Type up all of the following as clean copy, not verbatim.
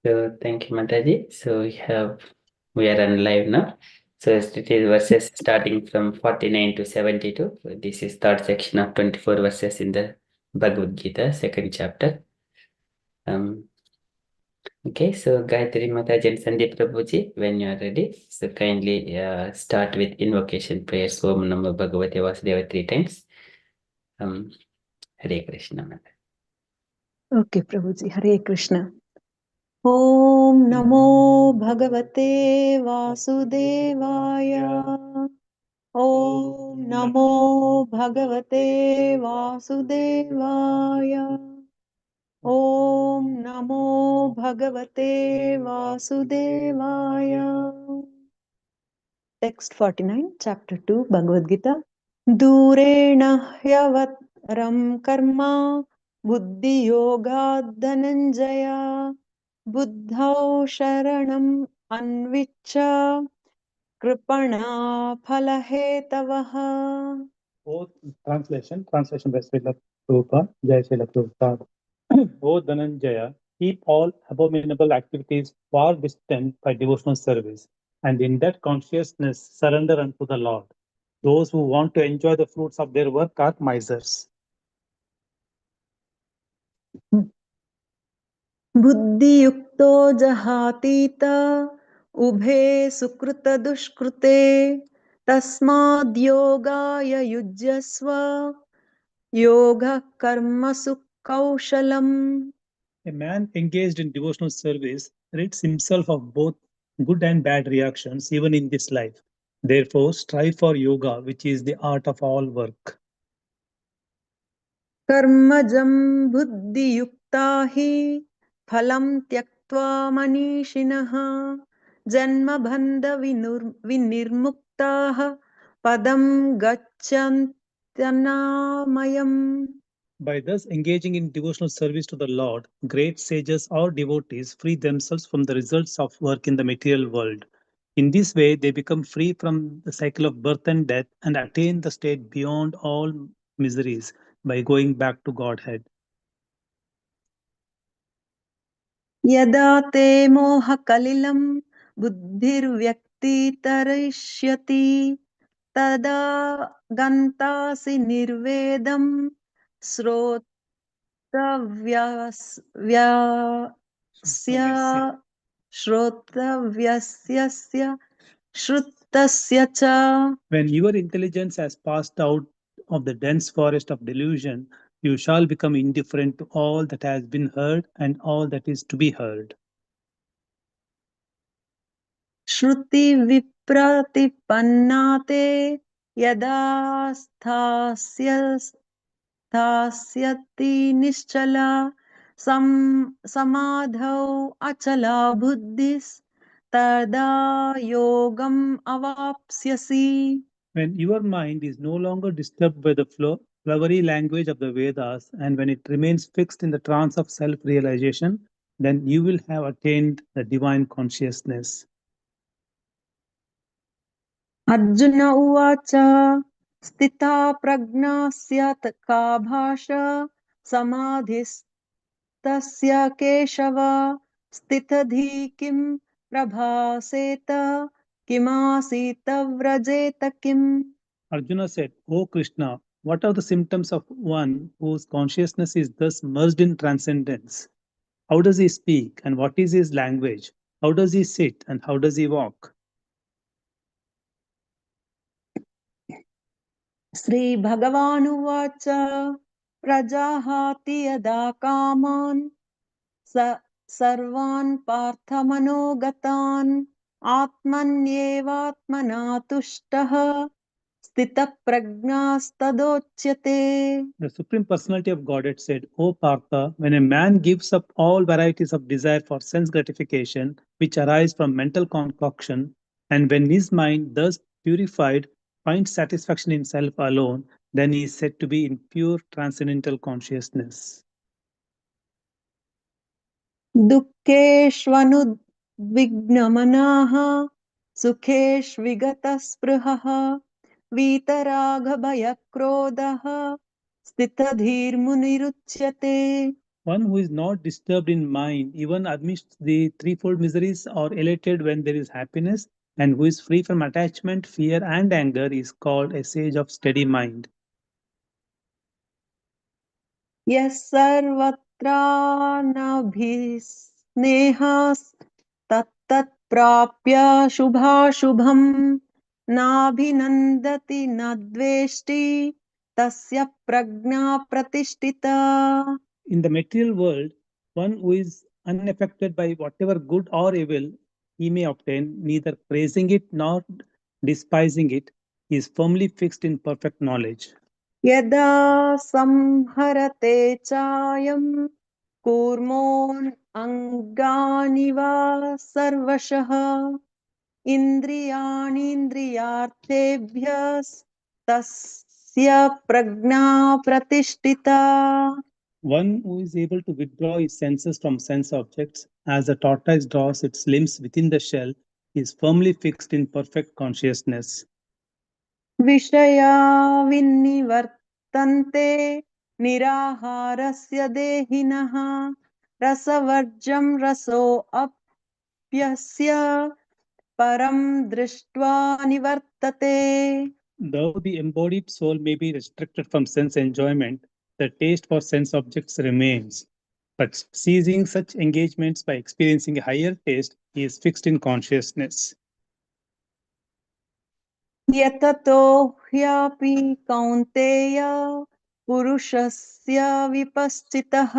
So thank you, Mataji. So we are on live now. So it is verses starting from 49 to 72. So this is third section of 24 verses in the Bhagavad Gita, second chapter. Okay, so Gayatri Mataji and Sandeep Prabhuji, when you are ready, so kindly start with invocation prayers. Om Namo Bhagavate Vasudeva 3 times. Hare Krishna. Okay, Prabhuji. Hare Krishna. Om Namo Bhagavate Vasudevaya. Om Namo Bhagavate Vasudevaya. Om Namo Bhagavate Vasudevaya. Text 49, Chapter 2, Bhagavad Gita. Durena hyavatram karma buddhi yoga dhananjaya buddhau sharanam anvicha kripana phalahetavaha. Translation by Srila Prabhupada, Jai Srila Prabhupada. O Dhananjaya, keep all abominable activities far distant by devotional service, and in that consciousness surrender unto the Lord. Those who want to enjoy the fruits of their work are misers. Buddhi yukto jahatita ubhe sukrita dushkrute tasmad yogaya yujyasva yoga karmasu kaushalam. A man engaged in devotional service rids himself of both good and bad reactions even in this life. Therefore, strive for yoga, which is the art of all work. Karmajam buddhi yukta hi phalam tyaktva manishinaha janma bandha vinirmuktaha padam gacchantanamayam. By thus engaging in devotional service to the Lord, great sages or devotees free themselves from the results of work in the material world. In this way, they become free from the cycle of birth and death and attain the state beyond all miseries by going back to Godhead. Yada te moha kalilam buddhir vyakti tarishyati tada gantasi nirvedam श्रोतव्यस्य श्रोतव्यस्य श्रुतस्य च. When your intelligence has passed out of the dense forest of delusion, you shall become indifferent to all that has been heard and all that is to be heard. Shruti vipratipanna yada स्थास्यति निश्चला samadhau achala buddhis tada yogam avapsyasi. When your mind is no longer disturbed by the flowery language of the Vedas and when it remains fixed in the trance of self realization, then you will have attained the divine consciousness. Arjuna uvacha stita pragnasyat ka bhasha samadhistasya keshava stitadhi kim prabhaseta kimasita vrajeta kim. Arjuna said, O Krishna, what are the symptoms of one whose consciousness is thus merged in transcendence? How does he speak and what is his language? How does he sit and how does he walk? Sri Bhagavanuvacha Prajahati yada kaman sarvan parthamanogatan atmanyevatmana tushtaha stita prajnastadochyate. The Supreme Personality of Godhead said, O Partha, when a man gives up all varieties of desire for sense gratification, which arise from mental concoction, and when his mind, thus purified, finds satisfaction in self alone, then he is said to be in pure transcendental consciousness. Dukkeshvanudvignamanaha sukheshvigatasprahah vitaragabhayakrodaha stitadhir muniruchyate. One who is not disturbed in mind, even amidst the threefold miseries, or elated when there is happiness, and who is free from attachment, fear, and anger, is called a sage of steady mind. यः सर्वत्रानभिस्नेहास्तत्तत्प्राप्य शुभाशुभम् नाभिनन्दति न द्वेष्टि तस्य प्रज्ञा प्रतिष्ठिता. In the material world, one who is unaffected by whatever good or evil he may obtain, neither praising it nor despising it, is firmly fixed in perfect knowledge. यदा संहरते चायं कूर्मोऽङ्गानि वा सर्वशः इन्द्रियाणीन्द्रियार्थेभ्यस्तस्य प्रज्ञा प्रतिष्ठिता. One who is able to withdraw his senses from sense objects, as a tortoise draws its limbs within the shell, is firmly fixed in perfect consciousness. विषया विनिवर्तन्ते निराहारस्य देहिनः रसवर्जं रसोऽप्यस्य परं दृष्ट्वा निवर्तते. Though the embodied soul may be restricted from sense enjoyment, the taste for sense objects remains. But ceasing such engagements by experiencing a higher taste, he is fixed in consciousness. यततो ह्यापि कौन्तेय पुरुषस्य विपश्चितः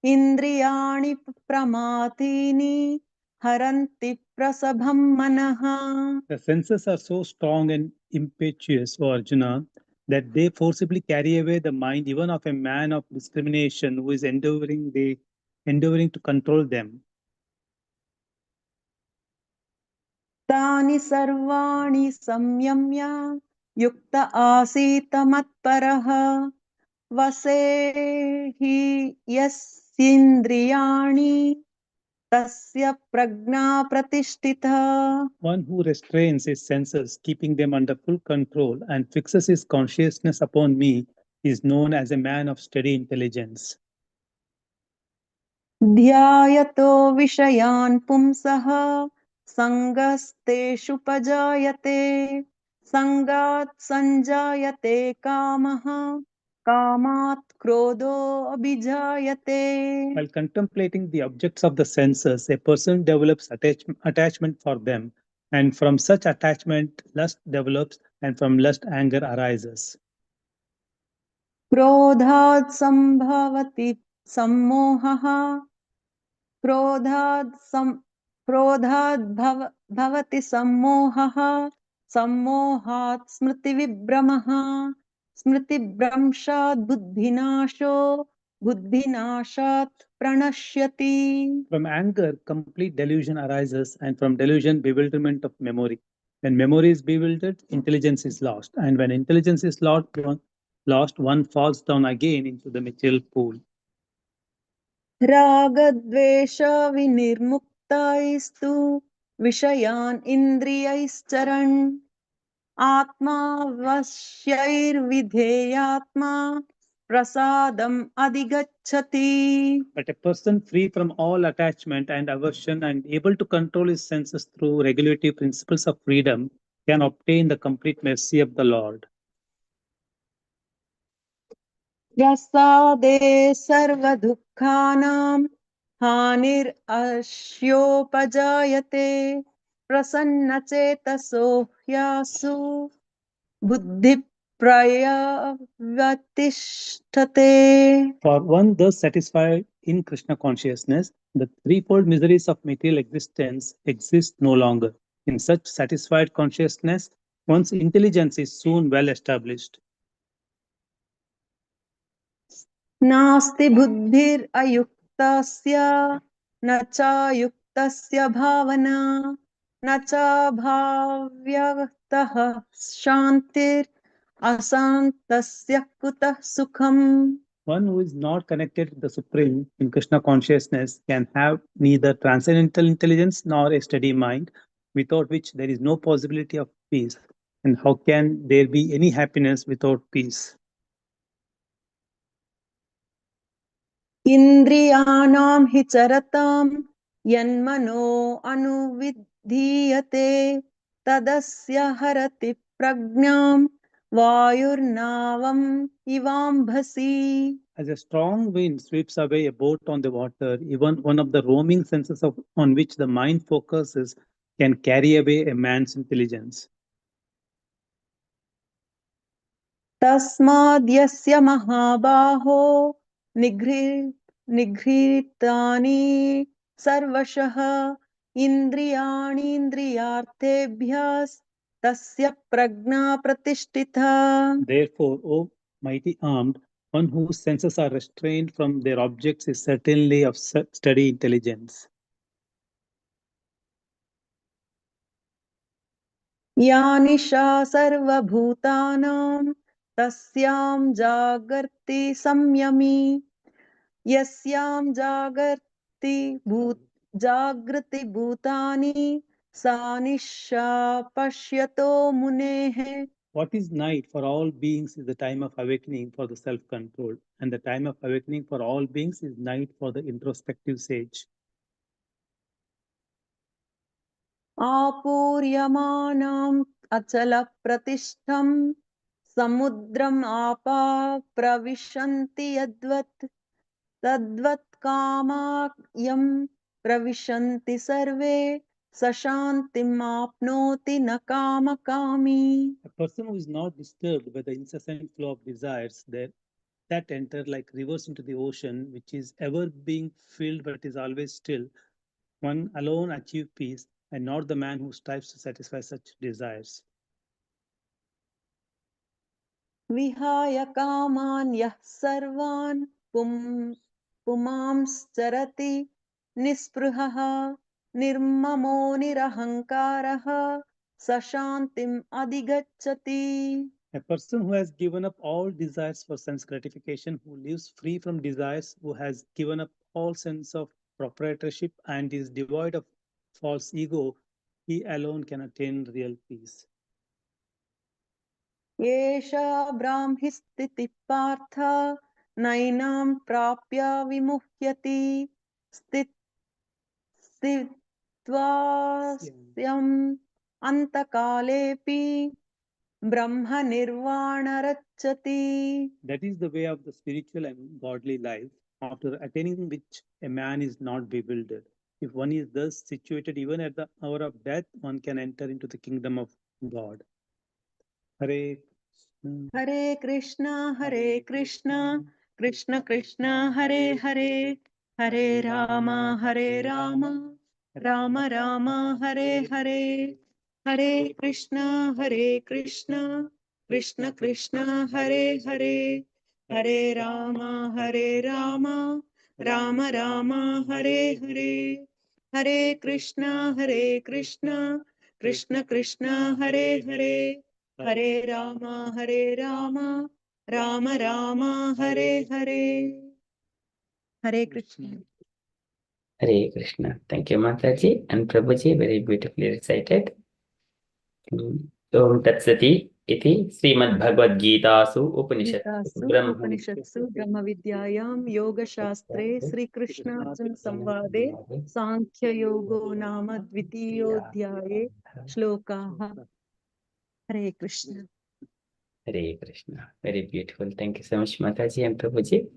इन्द्रियाणि प्रमाथीनि हरन्ति प्रसभं मनः. The senses are so strong and impetuous, O Arjuna, that they forcibly carry away the mind even of a man of discrimination who is endeavoring to control them. तानि सर्वाणि संयम्य युक्त आसीत मत्परः वसे हि यस्येन्द्रियाणि तस्य प्रज्ञा प्रतिष्ठिता. One who restrains his senses, keeping them under full control, and fixes his consciousness upon me, is known as a man of steady intelligence. ध्यायतो विषयान् पुंसः सङ्गस्तेषुपजायते सङ्गात् सञ्जायते कामः कामात् क्रोधोऽभिजायते. While contemplating the objects of the senses, a person develops attachment for them, and from such attachment, lust develops, and from lust, anger arises. क्रोधात् सम्भवति सम्मोहः भवति सम्मोहः सम्मोहात् स्मृतिविभ्रमः स्मृतिभ्रंशात् बुद्धिनाशो बुद्धिनाशात् प्रणश्यति. From anger, complete delusion arises, and from delusion, bewilderment of memory. When memory is bewildered, intelligence is lost, and when intelligence is lost, one falls down again into the material pool. रागद्वेष विनिर्मुक्तैस्तु विषयान् इन्द्रियैश्चरन् आत्मा वश्यैर्विधेयात्मा प्रसादम् अधिगच्छति. But a person free from all attachment and aversion and able to control his senses through regulative principles of freedom can obtain the complete mercy of the Lord. Prasade सर्वदुःखानां हानिरश्योपजायते प्रसन्नचेतसो ह्यासु बुद्धिप्रयवतिष्ठते. For one thus satisfied in Krishna consciousness, the threefold miseries of material existence exist no longer. In such satisfied consciousness, one's intelligence is soon well established. नास्ति बुद्धिरयुक्तस्य न चायुक्तस्य भावना न चाभाव्यक्तः शान्तिरशान्तस्य कुतः सुखम्. One who is not connected with the Supreme in Krishna consciousness can have neither transcendental intelligence nor a steady mind, without which there is no possibility of peace. And how can there be any happiness without peace? इन्द्रियाणां हि चरतां यन्मनो अनुविधीयते तदस्य हरति प्रज्ञां वायुर्नावम् इवाम्भसि. As a strong wind sweeps away a boat on the water, even one of the roaming senses on which the mind focuses can carry away a man's intelligence. तस्माद्यस्य महाबाहो निगृहीतानि सर्वशः इन्द्रियाणीन्द्रियार्थेभ्यस्तस्य प्रज्ञा प्रतिष्ठिता. Therefore, O mighty armed, one whose senses are restrained from their objects is certainly of steady intelligence. या निशा सर्वभूतानां तस्यां जागर्ति संयमी यस्यां जागृति भूतानि सा निशा पश्यतो मुनेः. What is night for all beings is the time of awakening for the self-control, and the time of awakening for all beings is night for the introspective sage. आपूर्यमाणाम् अचलप्रतिष्ठं समुद्रम् आपा प्रविशन्ति यद्वत् तद्वत् कामायं प्रविशन्ति सर्वे सशान्तिम् आप्नोति न कामकामी. A person who is not disturbed by the incessant flow of desires that enter like rivers into the ocean, which is ever being filled but is always still, one alone achieve peace, and not the man who strives to satisfy such desires. विहाय कामान् यः सर्वान् पुमांश्चरति निःस्पृहः निर्ममो निरहङ्कारः स शान्तिम् अधिगच्छति. A person who has given up all desires for sense gratification, who lives free from desires, who has given up all sense of proprietorship and is devoid of false ego, he alone can attain real peace. एषा ब्राह्मी स्थितिः पार्थ नैनां प्राप्य विमुह्यति स्थित्वास्यम् अन्तकालेऽपि ब्रह्मनिर्वाणरच्छति. That is the way of the spiritual and godly life, after attaining which a man is not bewildered. If one is thus situated even at the hour of death, one can enter into the kingdom of God. Hare Hare Krishna Krishna Krishna Hare Hare Hare Ram Ram Ram Hare Hare Hare Krishna Krishna Krishna Hare Hare Hare Ram Ram Ram Hare Hare Hare Krishna Krishna Krishna Hare Hare Hare Ram Ram Ram Hare Hare. Hare Krishna. Hare Krishna. Thank you, Mataji and Prabhuji. Very beautifully recited. Om Tatsati iti Srimad Bhagavad Gitasu Upanishadsu उपनिषत्सु ब्रह्मविद्यायां योगशास्त्रे श्रीकृष्णार्जुन संवादे सांख्ययोगो नाम द्वितीयोऽध्याये श्लोकाः. हरे Krishna. Hare Krishna. Very beautiful. Thank you so much, Mataji and Prabhuji.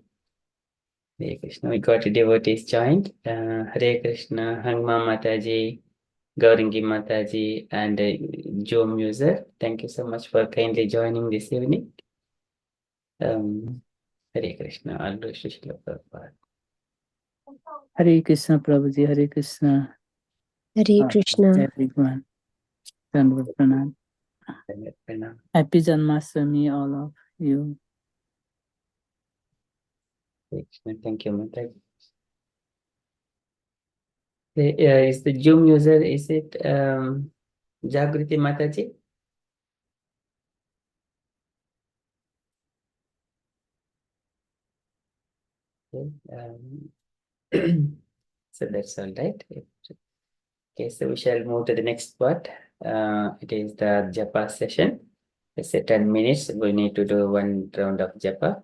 Hare Krishna. We got a devotees joined. Hare Krishna, Hangma Mataji, Gaurangi Mataji, and Jom user. Thank you so much for kindly joining this evening. Hare Krishna. All those Srila Prabhupada. Hare Krishna, Prabhuji, Hare Krishna. Hare Krishna. Everyone. Dandavat Pranam. Pranam. Happy Janmastami, all of you. Hare Krishna. Thank you, Mataji. Is the Zoom user, is it Jagriti Mataji? Okay, so that's all right. Okay, so we shall move to the next part. It is the Japa session. It's 10 minutes. We need to do one round of Japa.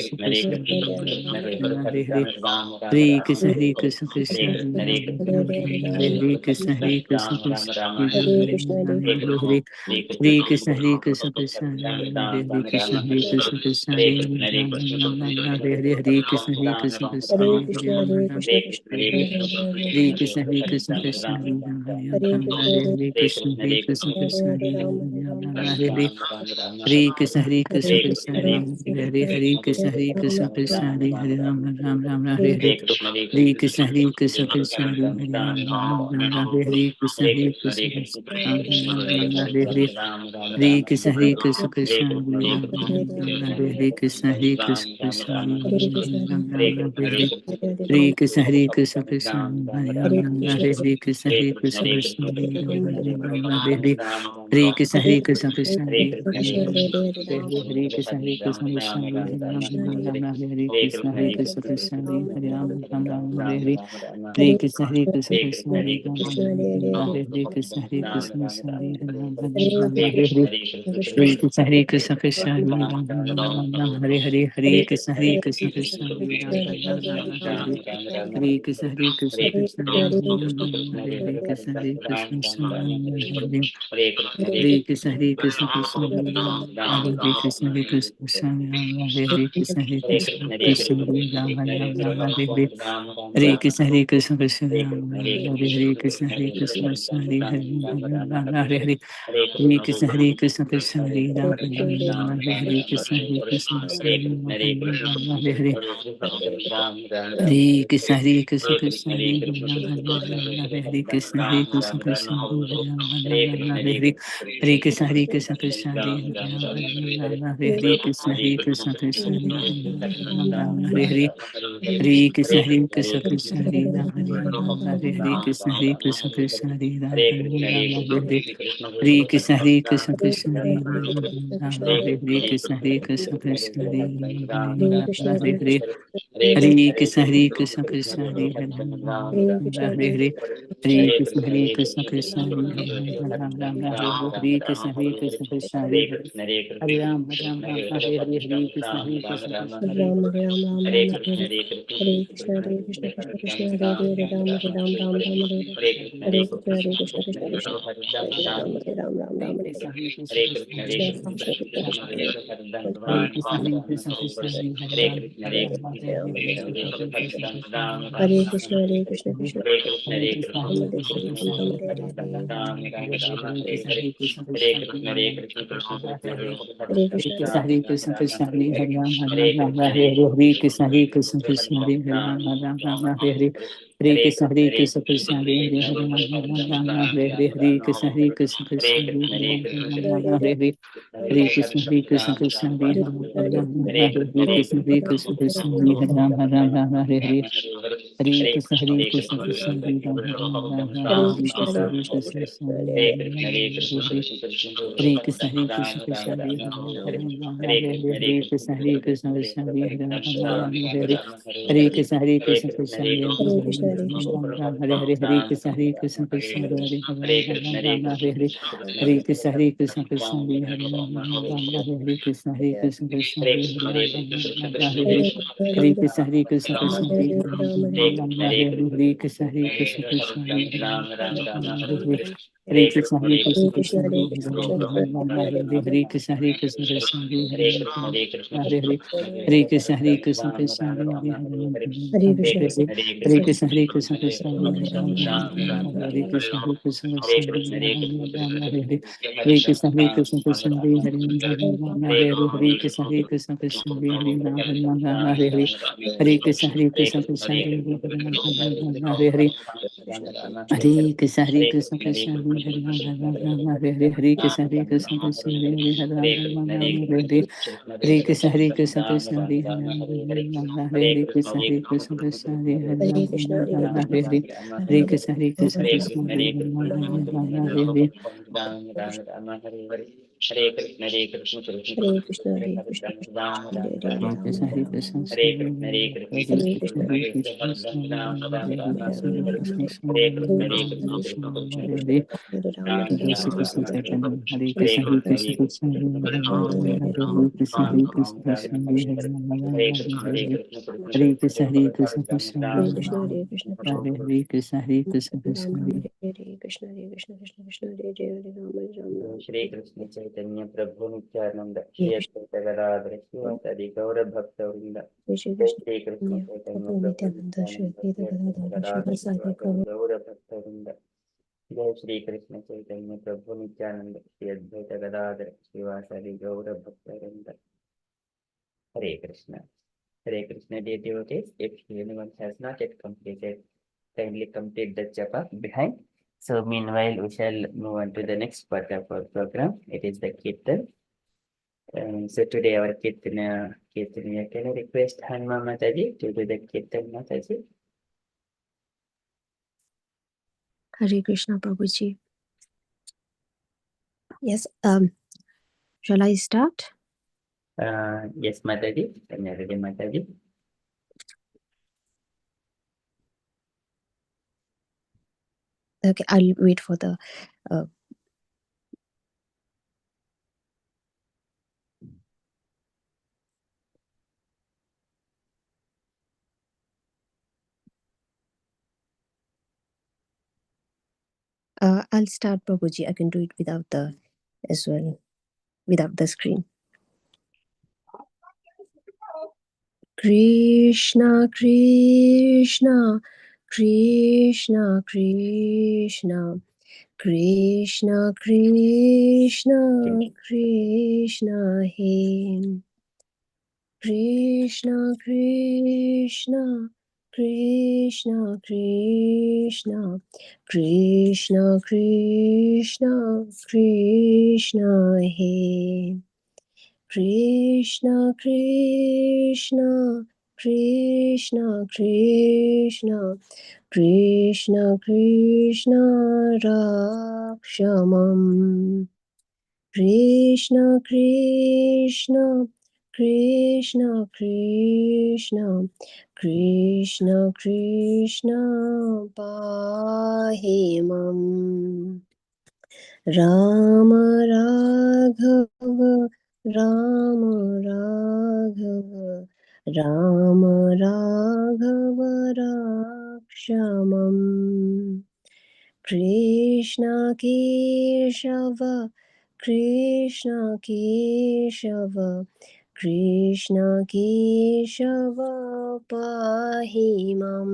Krishna, Hare Krishna, Krishna Hare Hare. Hare Krishna, Hare Krishna, Krishna Hare Hare, Hare Krishna, Hare Krishna, Krishna Hare Hare. Hare Krishna, Hare Krishna, Krishna Hare Hare, Krishna, Hare Krishna, Krishna Hare Hare, Hare Krishna, Hare Krishna, Krishna Hare Hare Krishna, Hare Krishna, Krishna Hare. Hare Krishna, Hare Krishna, Krishna Hare Hare, Hare Krishna, Hare Krishna, Krishna Hare Hare. Hare Krishna, Hare Krishna, Krishna Ram Hare Hare, Hare Krishna, Hare Krishna, Krishna Hare Hare, Ram Ram Ram Hare Hare. Hare Krishna, Hare Krishna, Krishna Hare Hare, Ram Ram Ram Hare Hare. Krishna, Hare Krishna, Krishna Ram Ram Hare Hare. Hare Krishna, Hare Krishna, Krishna Hare Ram Ram Hare Hare. Krishna, Hare Krishna, Krishna Hare Ram Ram Hare Hare. Hare Krishna, Hare Krishna, Krishna Hare Ram Ram Hare Hare. Krishna, Hare Krishna, Krishna Hare Ram Ram Hare Hare. Hare Krishna, Hare Krishna, Krishna Hare Hare Krishna, Hare Krishna, Krishna Hare Ram Hare Krishna, Hare Krishna, Krishna Hare Ram Hare Hare. Hare Krishna, Hare Krishna, Krishna Hare Ram Hare Krishna, Hare Krishna, Krishna Hare Ram Hare Hare. Hare Krishna, Hare Krishna, Krishna Hare Ram Hare Hare. Hare Krishna, Hare Krishna, Krishna Hare Ram Hare Hare. Hare Krishna, Hare Krishna, Krishna Hare Hare Krishna, Hare Krishna, Krishna Hare. Hare Krishna, Hare Krishna, Krishna Hare Krishna, Hare Krishna, Krishna Hare Krishna, Hare Krishna, Krishna Hare Hare. Hare Krishna, Hare Krishna, Krishna Hare Krishna, Hare Krishna, Krishna Hare Hare. Hare Krishna, Hare Krishna, Krishna Hare Hare Krishna, Hare Krishna, Krishna Hare Hare. Hare Krishna, Hare Krishna, Krishna Hare Krishna, Hare Krishna, Krishna Hare Hare. Hare Krishna, Hare Krishna, Krishna Hare Krishna, Hare Krishna, Krishna Hare Hare. Hare Krishna, Hare Krishna, Krishna Hare Krishna, Hare Krishna, Krishna Hare Hare. Hare Krishna, Hare Krishna, Krishna Hare Krishna, Hare Krishna, Krishna Hare Hare. Hare Krishna, Hare Krishna, Krishna Hare Hare. Hare Krishna, Hare Krishna, Krishna Hare Krishna, Hare Krishna, Krishna Hare Hare. Hare Ram, Ram Ram, Hare Hare. Hare Krishna, Hare Krishna, Krishna Hare Ram Hare Ram Ram Ram Hare Hare. Hare Krishna, Hare Krishna, Krishna Krishna Hare Hare, Hare Ram Hare Ram Ram Ram Hare Hare. Hare Krishna, Hare Krishna, Krishna Krishna Hare Ram Hare Ram Ram Ram Hare Hare. Krishna, Krishna Krishna Krishna Hare Hare. Hare Krishna, Hare Krishna, Krishna Hare Hare. Ram Hare Ram Ram Hare Hare. Hare Krishna, Hare Krishna, Krishna Hare Krishna, Ram Hare Hare Krishna, Krishna Ram Hare Hare Hare. Hare Krishna, Hare Krishna, Hare Krishna, Hare Krishna, Krishna Hare Hare Ram Ram Hare Hare. Hare Krishna, Hare Krishna, Krishna Hare Hare Ram Ram Hare Hare. Hare Krishna, Hare Krishna, Krishna Hare Hare Ram Hare Hare. Hare Krishna, Hare Krishna, Krishna Hare Hare Ram Hare Hare. Hare Krishna, Hare Krishna, Krishna Hare Hare Ram Hare Hare. Krishna, Hare Krishna, Krishna Hare Hare Ram Hare Hare. Hare Krishna, Hare Krishna, Krishna Hare Hare Hare Hare Krishna, Krishna, Hare Hare Krishna, Krishna, Krishna Krishna Hare Hare. Hare Hare Krishna, Hare Krishna, Krishna Hare Hare Krishna, Hare Krishna, Krishna Hare Hare. Hare Krishna, Hare Krishna, Krishna Hare Hare Krishna, Hare Krishna, Hare. Hare Krishna, Hare Krishna, Krishna Hare Hare. Hare Krishna, Hare Krishna, Krishna Hare Hare Krishna, Hare Krishna, Krishna Hare Hare. Hare Krishna, Hare Krishna, Krishna Hare Hare Hare, Ram Hare Hare. Hare Krishna, Hare Krishna, Krishna Hare Hare. Hare Hare Krishna, Hare Krishna, Krishna, Krishna Hare Hare Krishna, Krishna Krishna Hare Hare Krishna, Hare Krishna, Krishna Hare Hare. Hare Krishna, Hare Krishna, Krishna Hare Krishna, Hare Krishna, Hare Krishna, Krishna Hare Krishna, Hare Krishna, Krishna Hare Hare Krishna, Hare Krishna, Krishna Hare Hare Krishna, Hare Krishna, Krishna Hare Hare. Hare Krishna, Hare Krishna, Krishna Hare Hare. Hare Krishna, Hare Krishna, Krishna Hare Hare. Hare Krishna, Hare Krishna, Krishna Hare Hare. Hare Krishna, Hare Krishna, Krishna Hare Hare. Hare Krishna, Hare Krishna, Krishna Hare Krishna, Hare Hare Krishna, Hare. Hare Krishna, Hare Krishna, Krishna Hare Hare. Hare Krishna, Hare Krishna, Krishna Hare Krishna, Krishna, Hare Hare Hare, Krishna, Ram Ram, Hare Ram Hare, Ram, Ram Krishna Hare Hare Ram, Krishna Hare Krishna, Hare Krishna, Krishna Hare Krishna Krishna, Krishna, Hare Hare Krishna, Hare, Ram Ram, Hare Ram Hare, Ram, Hare Hare Ram, Hare Hare Krishna, Hare Hare Krishna, Krishna, Hare Krishna Krishna, Krishna, Hare Hare Krishna, Hare Ram, Ram Hare Ram, Ram, Hare Ram Ram, Ram, Hare Hare Hare Hare Krishna, Krishna, Hare Hare Krishna, Krishna, Krishna Krishna, Hare Hare Hare, Ram Ram, Hare Ram Ram, Ram Hare Hare, Hare Krishna, Hare Krishna, Krishna Krishna, Krishna, Hare Hare, Ram Hare Krishna, Ram, Hare Krishna, Krishna Ram Ram. Ram, Hare Hare, Krishna Hare Krishna, Krishna Krishna, Hare Hare, Hare Ram, Hare Ram, Ram Shri Krishna Chaitanya Prabhu Nityanand Hare Shri Krishna, अद्वैत गदाधर शिवासादि गौर भक्त वृंद Hare Shri जय Krishna, Shri Krishna Chaitanya Prabhu प्रभु Nityananda, Shri Nityanand Advaita Shri Advaita Gadadhara, Gadadhar Shivasadi शिवासादि Gaura, गौर भक्त वृंद जय श्री कृष्ण चैतन्य प्रभु नित्यानंद श्री अद्वैत गदाधर शिवासादि गौर भक्त वृंद हरे Krishna dear devotees, if anyone has not yet completed, kindly complete the japa behind. So meanwhile, we shall move on to the next part of our program. It is the Kirtan. So today our Kirtaniya, can I request Hanma Mataji to do the Kirtan Mataji? Hare Krishna, Prabhuji. Yes, shall I start? Yes, Mataji. Kanyarade Mataji. Okay, I'll wait for the I'll start, Prabhuji. I can do it without the as well, without the screen. Krishna, Krishna, Krishna, Krishna, Krishna, Krishna, Krishna, Him. Krishna, Krishna, Krishna, Krishna, Krishna, Krishna, Krishna, Him. Krishna, Krishna, Krishna, Krishna, Krishna, Krishna, Rakshamam. Krishna, Krishna, Krishna, Krishna, Krishna, Krishna, Pahimam. Rama Raghava, Rama Raghava, Rama Raghava Rakshamam. Krishna Keshava, Krishna Keshava, Krishna Keshava, Pahimam.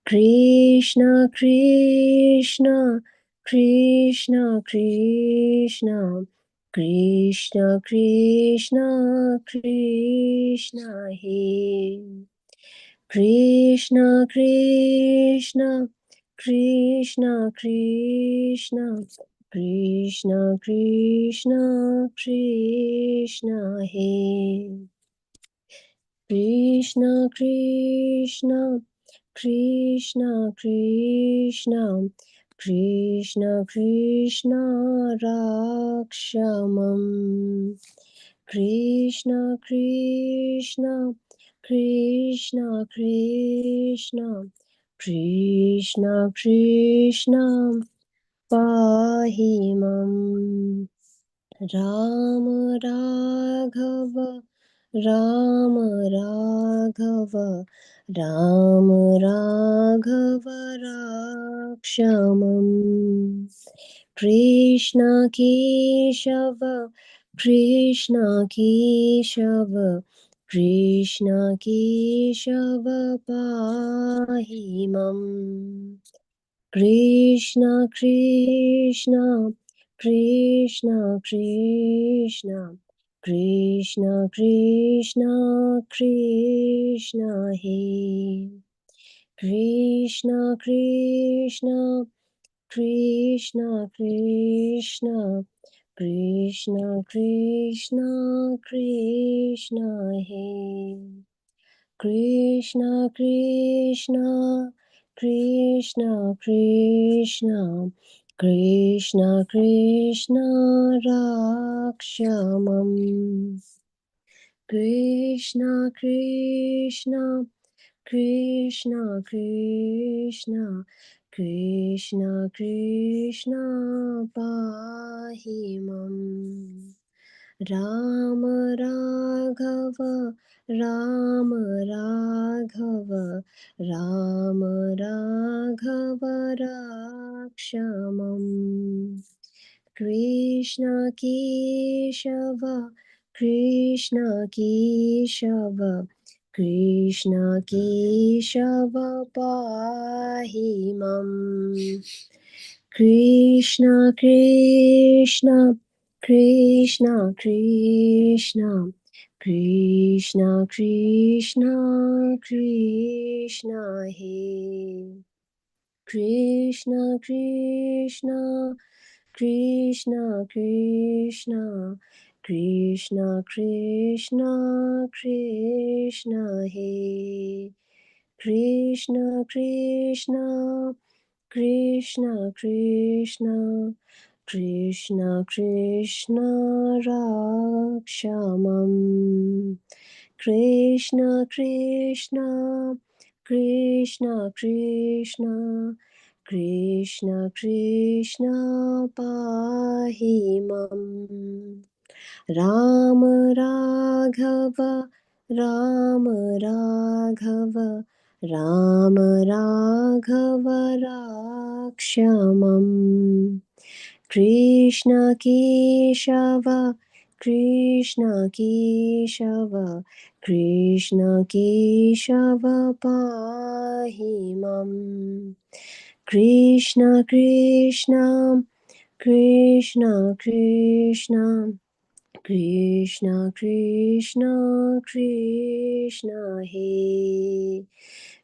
Krishna Krishna, Krishna Krishna, Krishna Krishna, Krishna He. Krishna Krishna, Krishna Krishna, Krishna Krishna, Krishna He. Krishna Krishna, Krishna Krishna, Krishna Krishna, Rakshamam. Krishna Krishna, Krishna Krishna, Krishna Krishna, Pahimam. Ram Raghava, Ram Raghava, Ram Raghava Rakshamam. Krishna Keshava, Krishna Keshava, Krishna Keshava, Pahimam. Krishna Krishna, Krishna Krishna, Krishna Krishna, Krishna He. Krishna Krishna, Krishna Krishna, Krishna Krishna, Krishna He. Krishna Krishna, Krishna Krishna, Krishna Krishna Rakshamam. Krishna Krishna Krishna Krishna Krishna Krishna Pahimam. Ram Raghava Ram Raghava Ram Raghava Rakshamam. Krishna Keshava Krishna Keshava Krishna Keshava Pahimam. Krishna Krishna Krishna Krishna Krishna Krishna Krishna He. Krishna Krishna Krishna Krishna Krishna Krishna Krishna He. Krishna Krishna Krishna Krishna Krishna Krishna Rakshamam. Krishna Krishna Krishna Krishna Krishna Krishna Pahimam. Ram Raghava Ram Raghava Ram Raghava Rakshamam. Krishna Keshava Krishna Keshava Krishna Keshava Pahimam. Krishna Krishna Krishna Krishna Krishna Krishna Krishna He.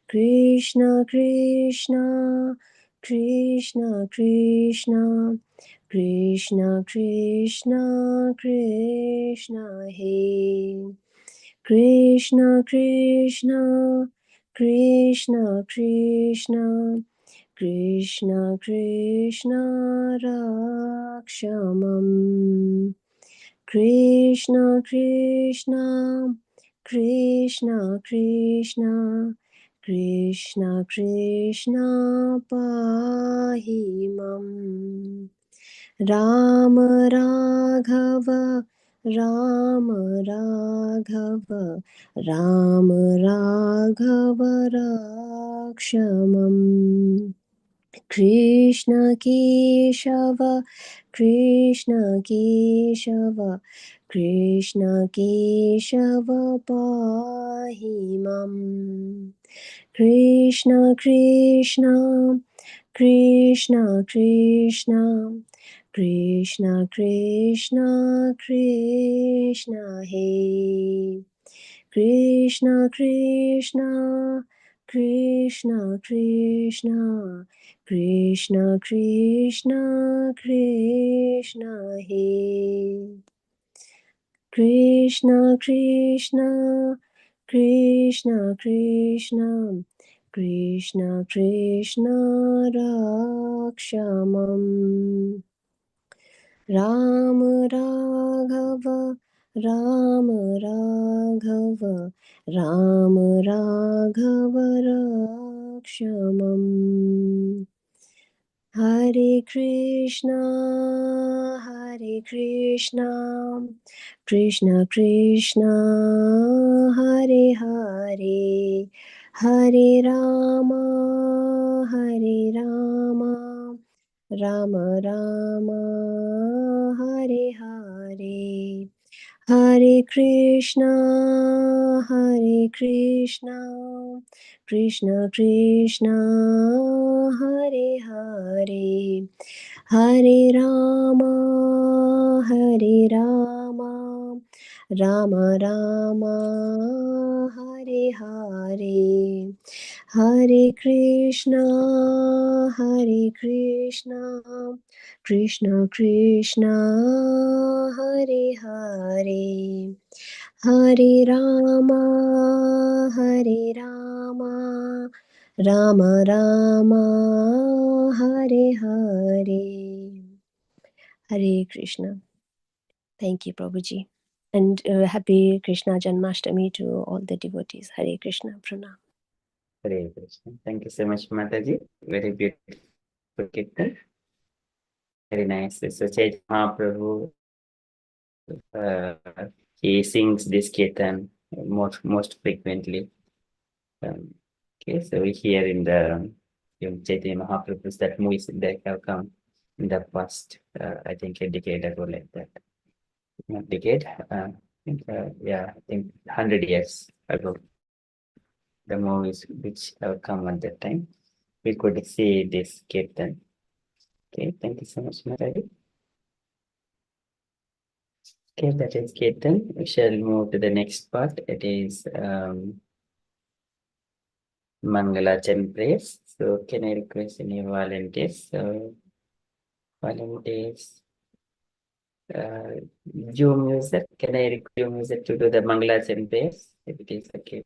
Krishna Krishna Krishna Krishna Krishna Krishna Krishna He. Krishna Krishna Krishna Krishna Krishna Krishna Rakshamam. Krishna Krishna Krishna Krishna Krishna Krishna Pahimam. Ram Raghava Ram Raghava Ram Raghava Rakshamam. Krishna Keshava Krishna Keshava Krishna Keshava Pahimam. Krishna Krishna Krishna Krishna Krishna Krishna Krishna He. Krishna Krishna Krishna Krishna Krishna Krishna Krishna He. Krishna Krishna Krishna Krishna Krishna Krishna Rakshamam. Ram Raghava Ram Raghava Ram Raghava Rakshamam. Hare Krishna Krishna Krishna Hare Hare Hare Rama Rama Rama Hare Hare Hare Krishna Krishna Krishna Hare Hare Hare Rama Rama Rama Hare Hare Hare Krishna Krishna Krishna Hare Hare Hare Rama Rama Rama Hare Hare Hare Krishna. Thank you, Prabhuji. And happy Krishna Janmastami to all the devotees. Hare Krishna. Pranam. Hare Krishna. Thank you so much, Mataji. Very beautiful kirtan. Very nice. So Chaitanya Mahaprabhu, he sings this kirtan most frequently. Okay, so we hear in the Chaitanya Mahaprabhu's that movies that have come in the past, I think a decade ago, like that. Not decade, yeah, I think 100 years ago. The movies which have come at that time, we could see this kirtan. Okay, thank you so much, Mataji. Okay, that is kirtan. We shall move to the next part. It is Mangalachan prayers. So can I request any volunteers? Volunteers. Zoom user, can I request Zoom user to do the Mangalachan prayers? If it is okay.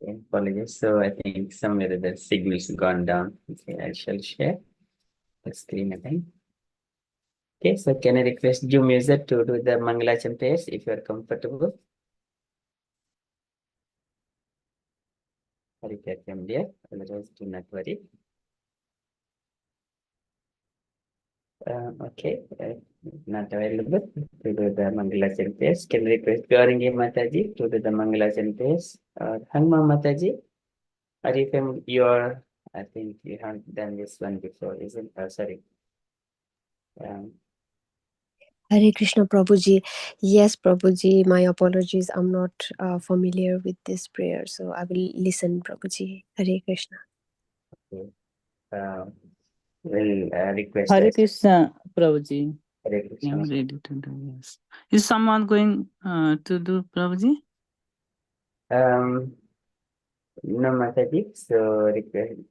Okay, apologies. So I think somewhere the signal's gone down. Okay, I shall share the screen again. Okay, so can I request Zoom user to do the Mangalachan prayers if you are comfortable? Harikatyam dear, otherwise do not worry. Okay, not available to do the Mangalachan prayers. Can I request Gaurangi Mataji to do the Mangalachan prayers? Hangma Mataji, are you I think you haven't done this one before, isn't it? Sorry. Hare Krishna, Prabhuji. Yes, Prabhuji, my apologies. I'm not familiar with this prayer, so I will listen, Prabhuji. Hare Krishna. Okay. Will request Hare us. Krishna, Prabhuji. Hare I Krishna. am ready to do this. Is someone going to do, Prabhuji? No, Mataji. So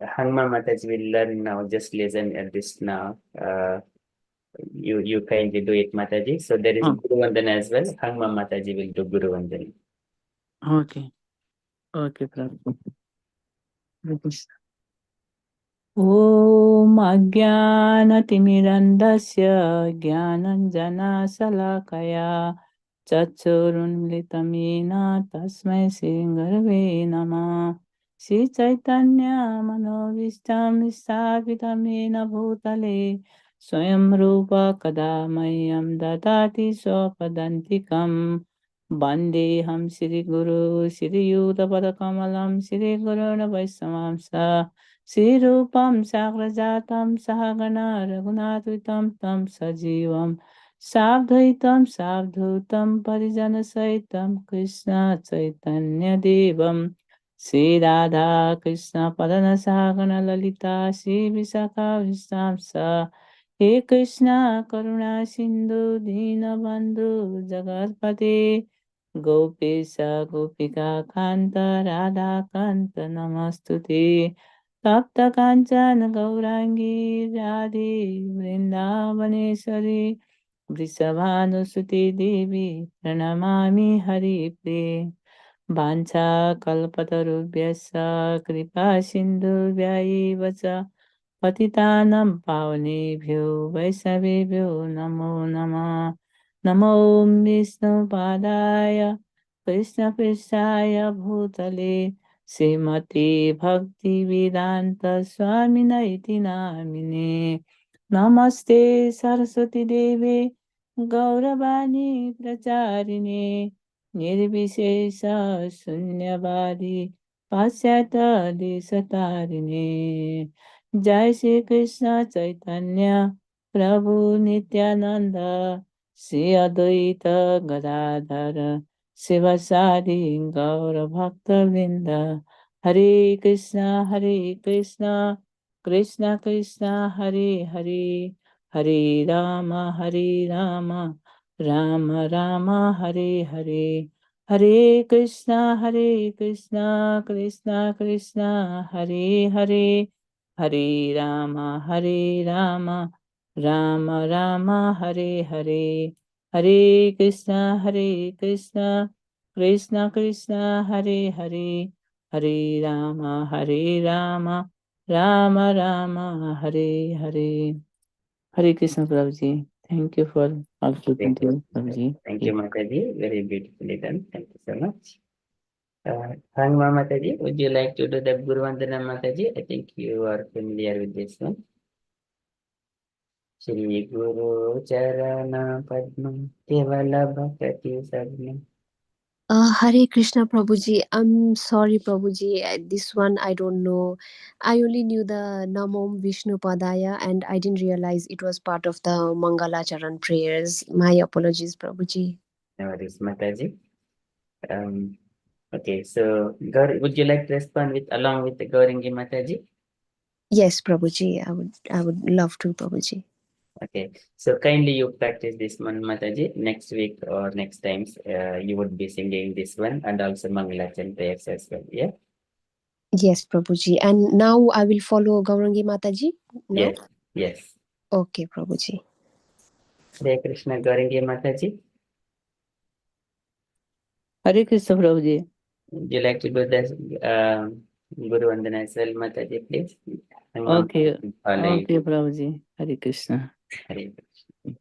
Hangma Mataji will learn now. Just listen at this now. You kindly do it, Mataji. So there is Guru Vandana as well. Hangma Mataji will do Guru Vandana. Okay. Okay, Prabhuji. Hare Krishna. ॐ अज्ञानतिमिरन्धस्य ज्ञानञ्जनशलाकया चक्षुरुन्मिलितं येन तस्मै श्रीगुरवे नमः श्रीचैतन्यमनोभीष्टं स्थापितं येन भूतले स्वयं रूप कदा मह्यं ददाति स्वपदान्तिकं वन्देऽहं श्रीगुरु श्रीयुतपदकमलं श्रीगुरुन् वैष्णवांश श्रीरूपं साग्रजातं सहगणा रघुनाथवितं तं सजीवं सावधूतं परिजनसहितं कृष्ण चैतन्यदेवं श्रीराधा कृष्ण पदनसागण ललिता श्रीविशाखाविष्टां स हे कृष्ण करुणा सिन्धु दीनबन्धु जगत्पते गोपेश गोपिका कान्त राधा कान्त नमस्तुते तप्त काञ्चन गौराङ्गी राधे वृन्दावनेश्वरी वृषभानुसुते देवी प्रणमामि हरिप्रिये वाञ्छाकल्पतरुभ्यश्च कृपा सिन्धुभ्यैव च पतितानां पावनेभ्यो वैष्णवेभ्यो नमो नमः। नमो विष्णुपादाय कृष्णपृष्ठाय भूतले श्रीमती भक्तिवेदान्त स्वामिने इति नामिने। नमस्ते सरस्वती देवे गौरवाणी प्रचारिणे निर्विशेष शून्यवादी पाश्चात्य देशतारिणे। जय श्री कृष्ण चैतन्य प्रभु नित्यानंद श्री अद्वैत गदाधर शिवसादि गौर भक्त वृंद। हरे कृष्णा कृष्णा कृष्णा हरे हरे हरे राम राम राम हरे हरे। हरे कृष्णा कृष्णा कृष्णा हरे हरे हरे राम राम राम हरे हरे। हरे कृष्णा कृष्णा कृष्णा हरे हरे हरे राम राम राम हरे हरे। हरे कृष्ण प्रभु जी। Thank you for also Thank you. Prabhu ji. Thank you, Mataji. Very beautifully done. Thank you so much. Hangma Mataji, would you like to do the Guru Vandana Mataji? I think you are familiar with this one. Shri Guru Charana Padma Kevala Bhakti Sadhna. Hare Krishna Prabhuji. I'm sorry Prabhuji. This one I don't know. I only knew the Namom Vishnu Padaya and I didn't realize it was part of the Mangala Charan prayers. My apologies Prabhuji. No worries, Mataji. Okay, so Gaur, would you like to respond with along with the Gauringi Mataji? Yes Prabhuji. I would love to Prabhuji. Okay, so kindly you practice this one, Mataji. Next week or next times, you would be singing this one and also Mangalachan prayers as well. Yeah. Yes Prabhuji. And now I will follow Gaurangi Mataji. No? Yes. Yes. Okay Prabhuji. Hare Krishna, Gauringi Mataji. Hare Krishna Prabhu ji. Would you like to do this Guru Vandana as well, Mataji, please? Okay, Follow you. okay Prabhu ji. Hare Krishna. Hare Krishna.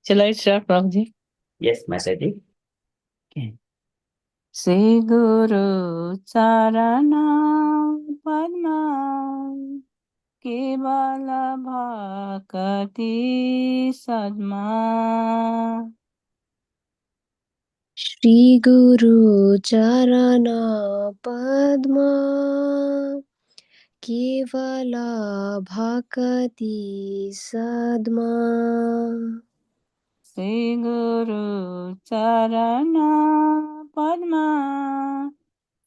Shall I start Prabhu ji? Yes, Mataji. Okay. Sri Guru Charana Padma Kevala Bhakati Sadma Shri Guru Charana Padma Kevala Bhakati Sadma. Sri Guru Charana Padma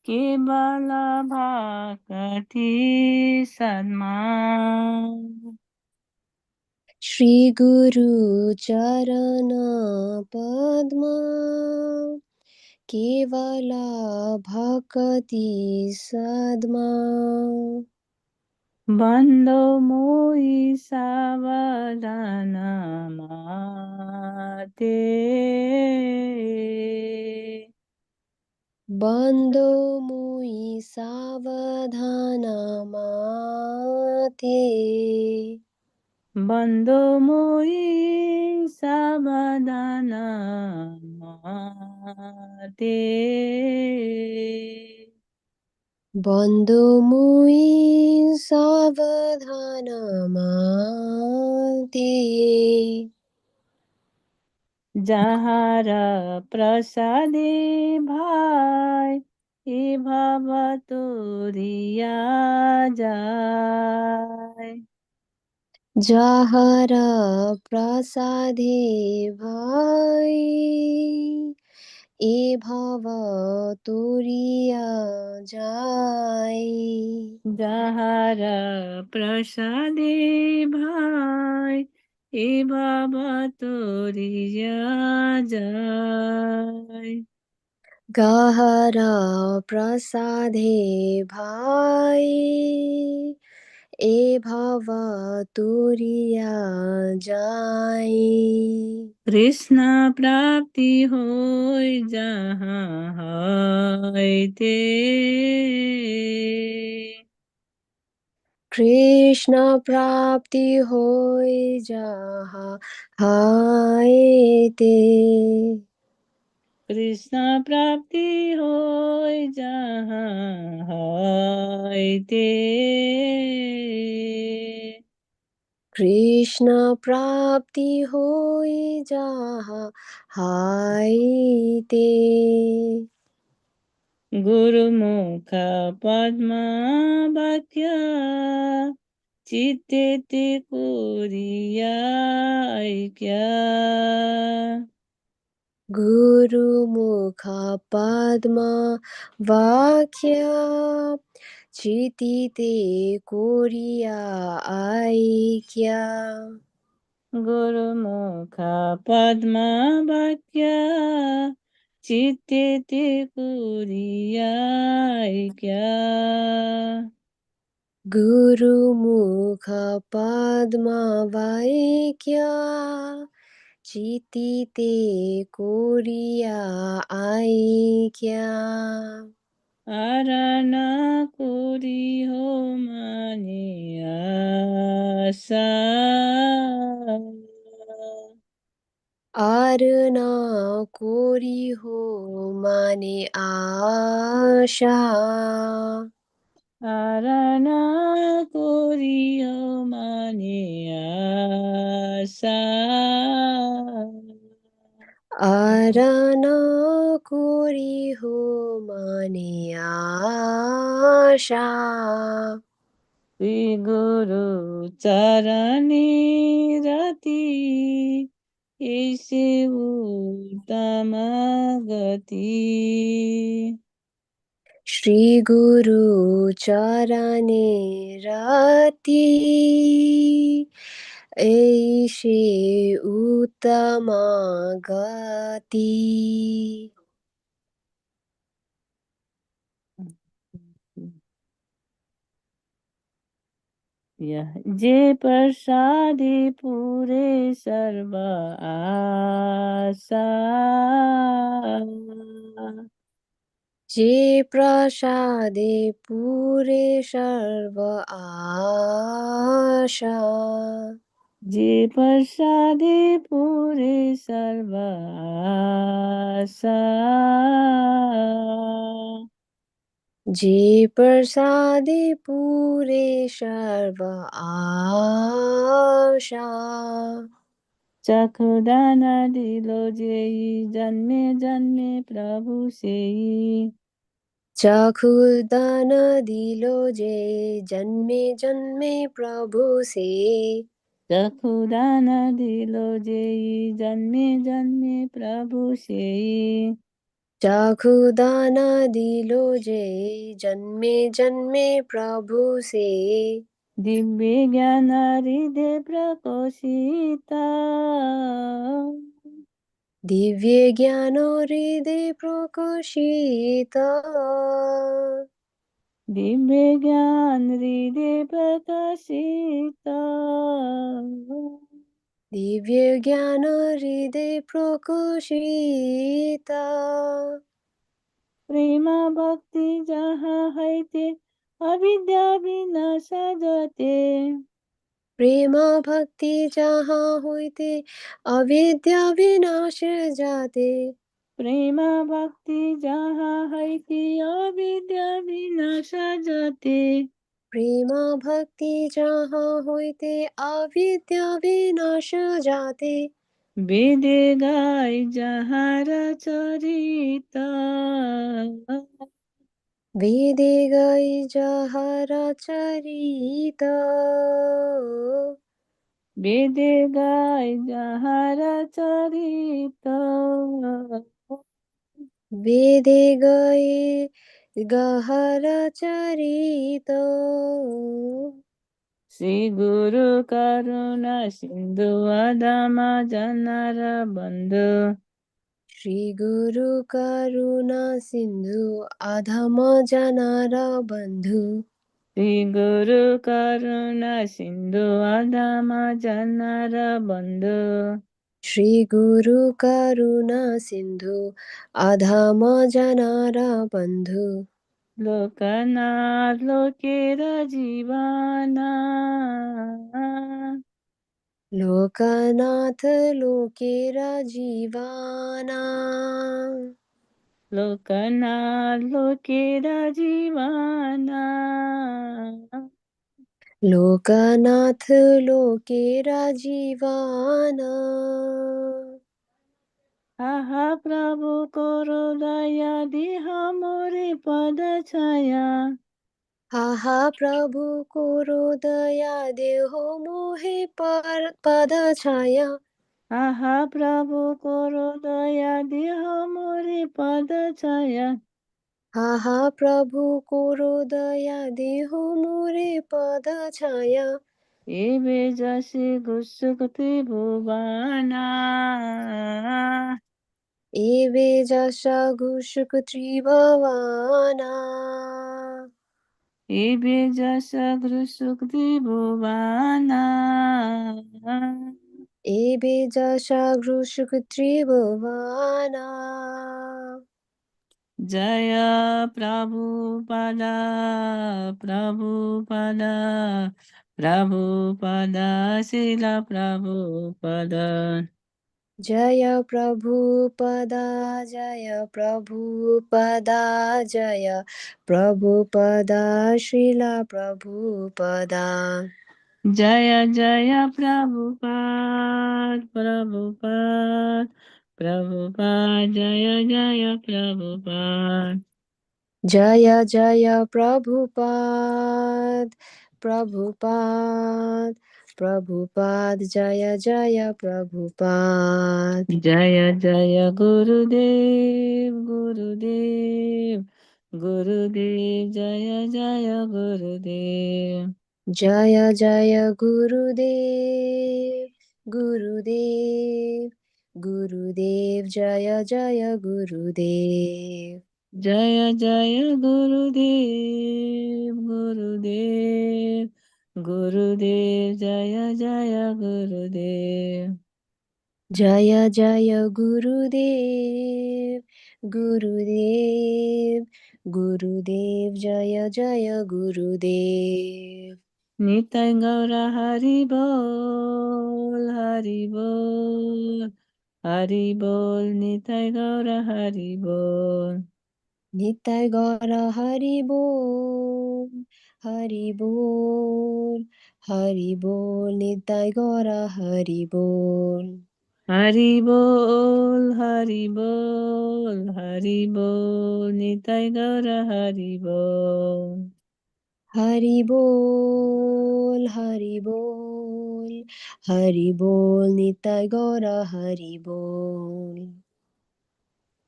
Kevala Bhakati Sadma Shri Guru Charana Padma Kevala Bhakati Sadma. Bando moi savadana mate Bando mui savadhana mate. Bando moi savadana mate Bando mui savadhana mate. Jahara prasade bhai e bhavaturiya jai Jahara prasade bhai e bhava turiya jai. Jahara prasade bhai e bhavaturiya jai गहरा प्रसादे भाई ए भव तुरिया जाई। कृष्ण प्राप्ति होय जहाँ है ते। कृष्ण प्राप्ति होय जहाँ हाय ते। कृष्ण प्राप्ति होय जहाँ है ते। कृष्ण प्राप्ति होय जहाँ हाय ते। गुरुमुख पद्म वाक्य चित्ते ते कोरिया ऐक्य। गुरुमुख पद्म वाक्य चितिते कोरिया ऐक्य। गुरुमुख पद्म वाक्य चित्ते ते कोरिया ऐक्य। गुरुमुख पद्म वाक्य चितिते कोरिया ऐक्य। आरण कोरी हो माने आशा। आरना कोरी हो माने आशा। आरण कोरी हो माने आशा। आरना कोरी हो माने आशा। श्री गुरु चरणी रति ऐसे उत्तम गति। श्री गुरु चरणे रति ऐसे उत्तम गति। यह जे प्रसादे पूरे सर्व आशा। जे प्रसादे पूरे सर्व आशा। जे प्रसादे पूरे सर्व आशा। जे प्रसादे पूरे सर्व आशा। चखुदान दिलो जेई जन्मे जन्मे प्रभु सेई। चखुदान दिलो जे जन्मे जन्मे प्रभु से। चखुदान दिलो जेई जन्मे जन्मे प्रभु सेई। चखुदान दिलो जे जन्मे जन्मे प्रभु से। दिव्य ज्ञान हृदय प्रकोशिता। दिव्य ज्ञान हृदय प्रकाशित। दिव्य ज्ञान हृदय प्रकाशिता। दिव्य ज्ञान हृदय प्रकाशित। प्रेम भक्ति जहाँ है ते अविद्या विनाश जाते। प्रेम भक्ति जहाँ होते अविद्या विनाश जाते। प्रेम भक्ति जहाँ है ते अविद्या विनाश जाते। प्रेम भक्ति जहाँ होते अविद्या विनाश जाते। वेद गाय जहाँ चरिता। वेद गई जहर चरित। वेद गाय जहाँ चरिता। वेद गए गहर चरित। श्री गुरु करुणा सिंधु अधम जनर बंधु। श्री गुरु करुणा सिंधु अधम जनार बंधु श्री गुरु करुणा सिंधु अधम जनार बंधु श्री गुरु करुणा सिंधु अधम जनार बंधु लोकनाथ लोकेर जीवाना लोकनाथ लोकेर जीवाना लोकनाथ लोकेर जीवाना लोकनाथ लोकेर जीवाना आहा प्रभु करो दया देह मोरे पद छाया आहा प्रभु कोरो दया देहो मोहे पद छाया आहा प्रभु करो दया देह मोरे पद छाया आहा प्रभु कोरो दया देहो मोरे पद छाया एबे जसे गुसुक त्रिभुवना एवे जशा घुषुक त्रिभुवना एबे जसा गुसुक त्रिभुवना एवे जशा घुषुक त्रिभुवना जय प्रभुपदा प्रभुपदा प्रभुपदा शिल प्रभुपदा जय प्रभुपदा जय प्रभुपदा जय प्रभुपदा श्रील प्रभुपदा जय जय प्रभुपाद प्रभुपाद प्रभुपाद जय जय प्रभुपाद जय जय प्रभुपाद प्रभुपाद प्रभुपाद जय जय प्रभुपाद जय जय गुरुदेव गुरुदेव गुरुदेव जय जय गुरुदेव जय जय गुरुदेव गुरुदेव गुरुदेव जय जय गुरुदेव जय जय गुरुदेव गुरुदेव गुरुदेव जय जय गुरुदेव जय जय गुरुदेव गुरुदेव गुरुदेव जय जय गुरुदेव निताय गौर हरि बोल हरि बोल हरि बोल निताय गौर हरि बोल निताय गौर हरि बोल हरि बोल हरि बोल निताय गौर हरि बोल हरि बोल हरि बोल हरि बोल निताय गौर हरि बोल हरि बोल हरि बोल हरि बोल निताय गौर हरि बोल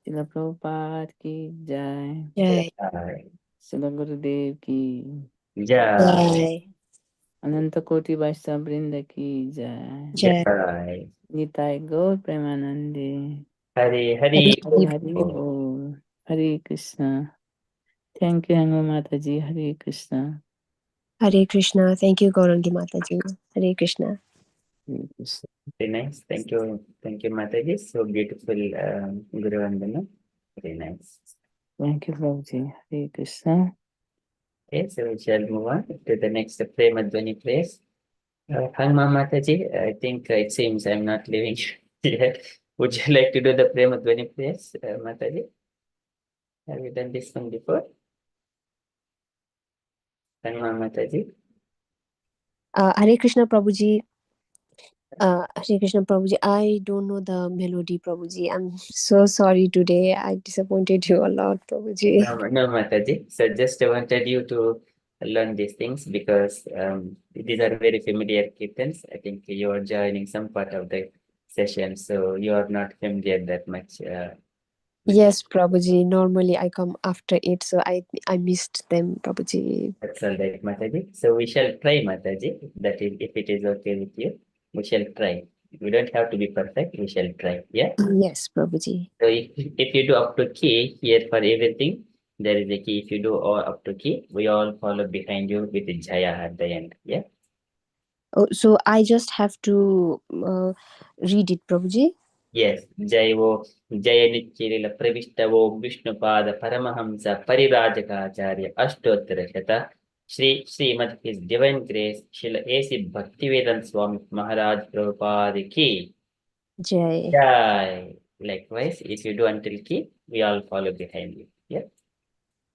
शिला प्रभुपाद की जय जय शिला गुरुदेव की जय जय अनंत कोटि वैष्णव वृंद की जय जय जय निताय गौर प्रेमानंदे हरे हरि हरि हरि बोल हरे कृष्णा थैंक यू हंगो Mata ji Hare Krishna Hare Krishna. Thank you, Gaurangi Mataji. Hare Krishna. Hare Krishna very nice. Thank you, Mataji. So beautiful, Guru Vandana. Very nice. Thank you Prabhu ji Hare Krishna Okay, so we shall move on to the next Prema Dhvani place. Hangma Mataji, I think it seems I'm not living here. Would you like to do the Prema Dhvani place, Mataji? Have you done this one before? Hangma Mataji. Hare Krishna Prabhuji. Hare Krishna Prabhuji. I don't know the melody, Prabhuji. I'm so sorry today. I disappointed you a lot, Prabhuji. No, Mataji. So just wanted you to learn these things because these are very familiar kirtans. I think you are joining some part of the session, so you are not familiar that much. Yes, Prabhuji. Normally I come after it, so I missed them, Prabhuji. That's all right, Mataji. So we shall try, Mataji. That is, if it is okay with you, we shall try. We don't have to be perfect. We shall try. Yeah. Yes, Prabhuji. So if you do up to key here for everything, there is a key. If you do all up to key, we all follow behind you with the Jaya at the end. Yeah. Oh, so I just have to read it, Prabhuji. Yes. Jaya Nichirila Pravistavo Vishnupada Paramahamsa Parivrajakaacharya Ashtottara Shata Srimad His Divine Grace Srila A.C. Bhaktivedanta Swami Maharaj Prabhupada Ki Jai. Jai. Likewise, if you do until ki, we all follow behind you. Yeah.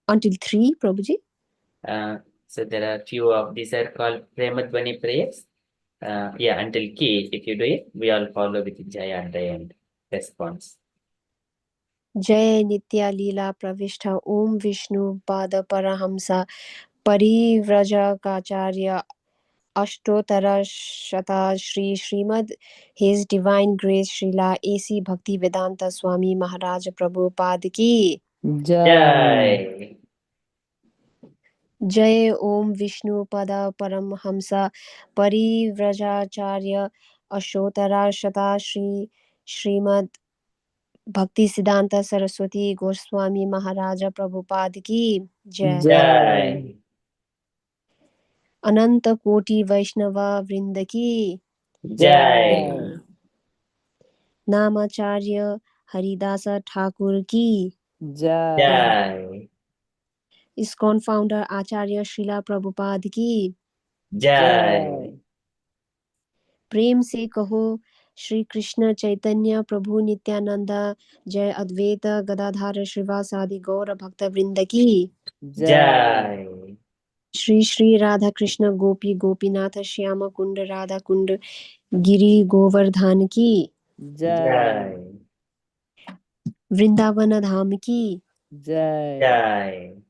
Until 3, Prabhuji? So there are few of these are called Premadvani prayers. Yeah, until ki, if you do it, we all follow with Jaya at the end. Response. Jai Nitya Leela Pravishta Om Vishnu Pada Parahamsa Parivrajaka Kacharya Ashtotara Shata Shri Srimad His Divine Grace Srila A.C. Bhakti Vedanta Swami Maharaj Prabhupada Ki Jai. Jai Om Vishnu Pada Paramhamsa Parivrajacharya Ashotara Shata Shri Srimad Bhakti Siddhanta Saraswati Goswami Maharaja Prabhupada Ki Jai. Jai. Ananta Koti Vaishnava Vrinda Ki Jai. Namacharya Haridasa Thakur Ki Jai. ISKCON Founder Acharya Srila Prabhupada Ki Jai. प्रेम से कहो श्री कृष्ण चैतन्य प्रभु नित्यानंदा जय अद्वैत गदाधर श्रीवासादि गौर भक्त वृंद की Jai. Shri Shri Radha Krishna गोपी गोपीनाथ श्याम कुंड राधा कुंड गिरी गोवर्धन की Jai. Vrindavan धाम की Jai.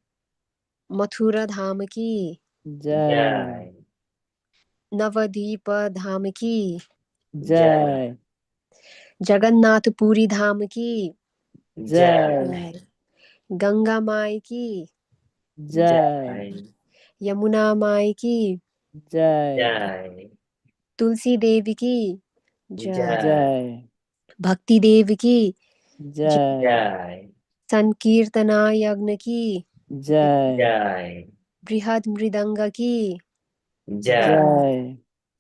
Mathura धाम की Jai. Nabadwip धाम की Jai. जगन्नाथपुरी धाम की Jai. गंगा माई की Jai. यमुना माई की Jai. तुलसी देवी की जय Jai. भक्ति देव की Jai. संकीर्तना यज्ञ की Jai. बृहद मृदंग की Jai.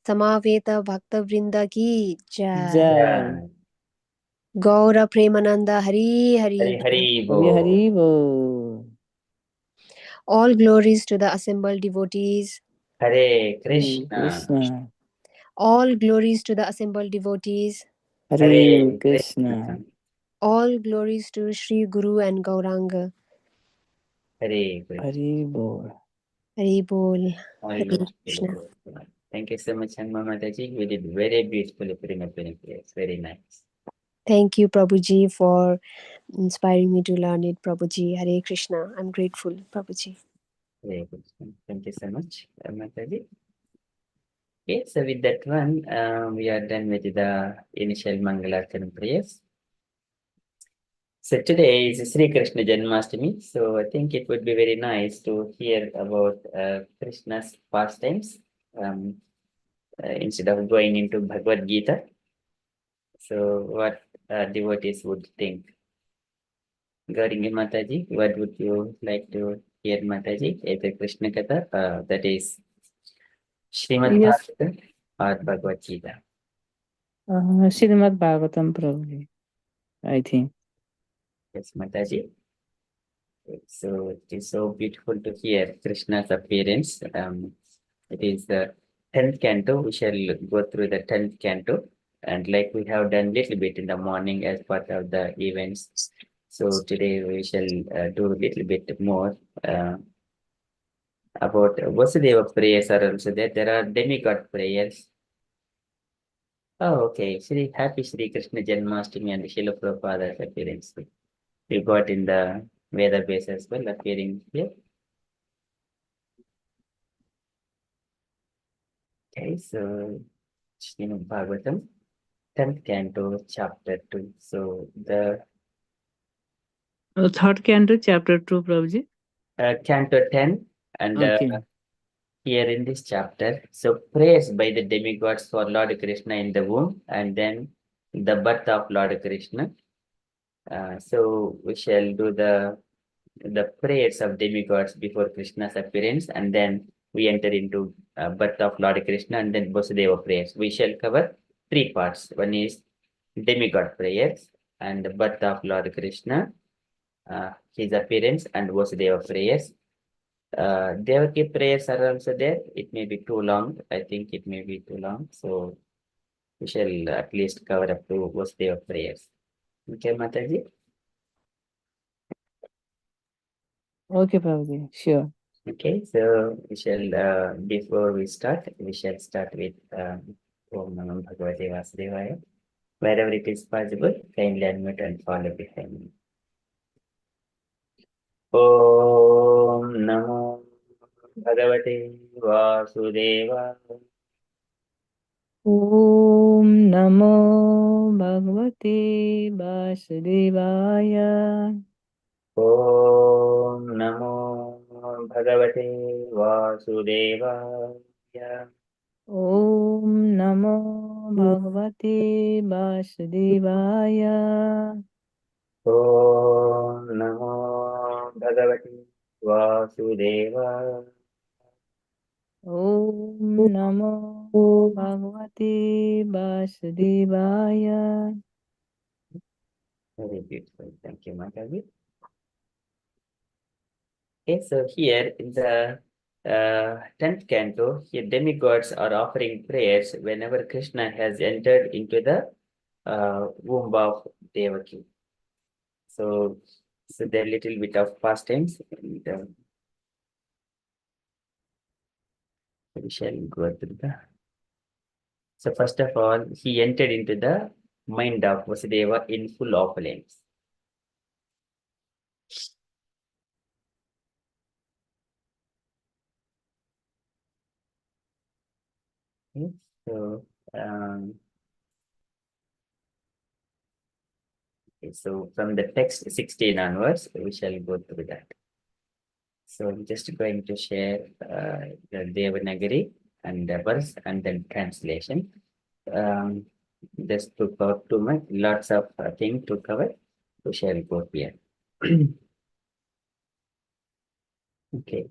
समावेत भक्त वृंद की जय Jai. Gaur Premanand Hari Hari Hari Hari Hari Bo. Bo. all glories to the assembled devotees Hare Hare Krishna. Krishna. all glories to the assembled devotees Hare Hare Krishna. Krishna. all glories to Sri Guru and Gauranga Hare Krishna. Hari Bo. Hari Bol All Hare glory to Krishna. the Lord. Thank you so much, Hanma Mataji. You did very beautifully prayers. Very nice. Thank you, Prabhuji, for inspiring me to learn it, Prabhuji. Hare Krishna. I'm grateful, Prabhuji. Hare Krishna. Thank you so much, Mataji. Okay, so with that one, we are done with the initial Mangalartan prayers. So today is Sri Krishna Janmastami. So I think it would be very nice to hear about Krishna's pastimes instead of going into Bhagavad Gita. So what devotees would think? Gauringi Mataji, what would you like to hear, Mataji? Either Krishna Katha, that is Srimad Yes. Bhagavatam or Bhagavad Gita. Srimad Bhagavatam, Prabhuji, I think. Yes, Mataji. So it is so beautiful to hear Krishna's appearance. It is the 10th canto. We shall go through the 10th canto. And like we have done little bit in the morning as part of the events. So today we shall do a little bit more about Vasudeva prayers are also there. There are demigod prayers. Oh, okay. Happy Sri Krishna Janmastami and Srila Prabhupada's appearance. We got in the Veda base as well appearing here. Okay, so Srimad Bhagavatam, 10th canto, chapter 2. So the Third canto, chapter 2, Prabhuji. canto 10 and Okay. here in this chapter. So prayers by the demigods for Lord Krishna in the womb, and then the birth of Lord Krishna. So we shall do the prayers of demigods before Krishna's appearance, and then we enter into birth of Lord Krishna, and then Vasudeva prayers. We shall cover three parts. One is demigod prayers, and the birth of Lord Krishna, his appearance, and Vasudeva prayers. Devaki prayers are also there. It may be too long. I think it may be too long. So we shall at least cover up to Vasudeva prayers. Okay, Mataji? Okay, Prabhuji, sure. Okay, so we shall, before we start, we shall start with Om Namah Bhagavate Vasudevaya. Wherever it is possible, kindly unmute and follow behind me. Om Namo Bhagavate Vasudevaya. Om Namo Bhagavate Vasudevaya. Om Namo Bhagavate Vasudevaya. Om Namo Bhagavate Vasudevaya. Om Namo Bhagavate Vasudevaya. Om Namo Bhagavate Vasudevaya. Very beautiful. Thank you, Mataji. Okay, so here in the 10th canto, here demigods are offering prayers whenever Krishna has entered into the womb of Devaki. So there are little bit of pastimes. And, we shall go through the. So first of all, he entered into the mind of Vasudeva in full opulence. Okay, so so from the text 16 onwards, we shall go through that. So I'm just going to share the Devanagari and the verse and then translation. Just to cover too much, lots of things to cover. We shall go here. Okay.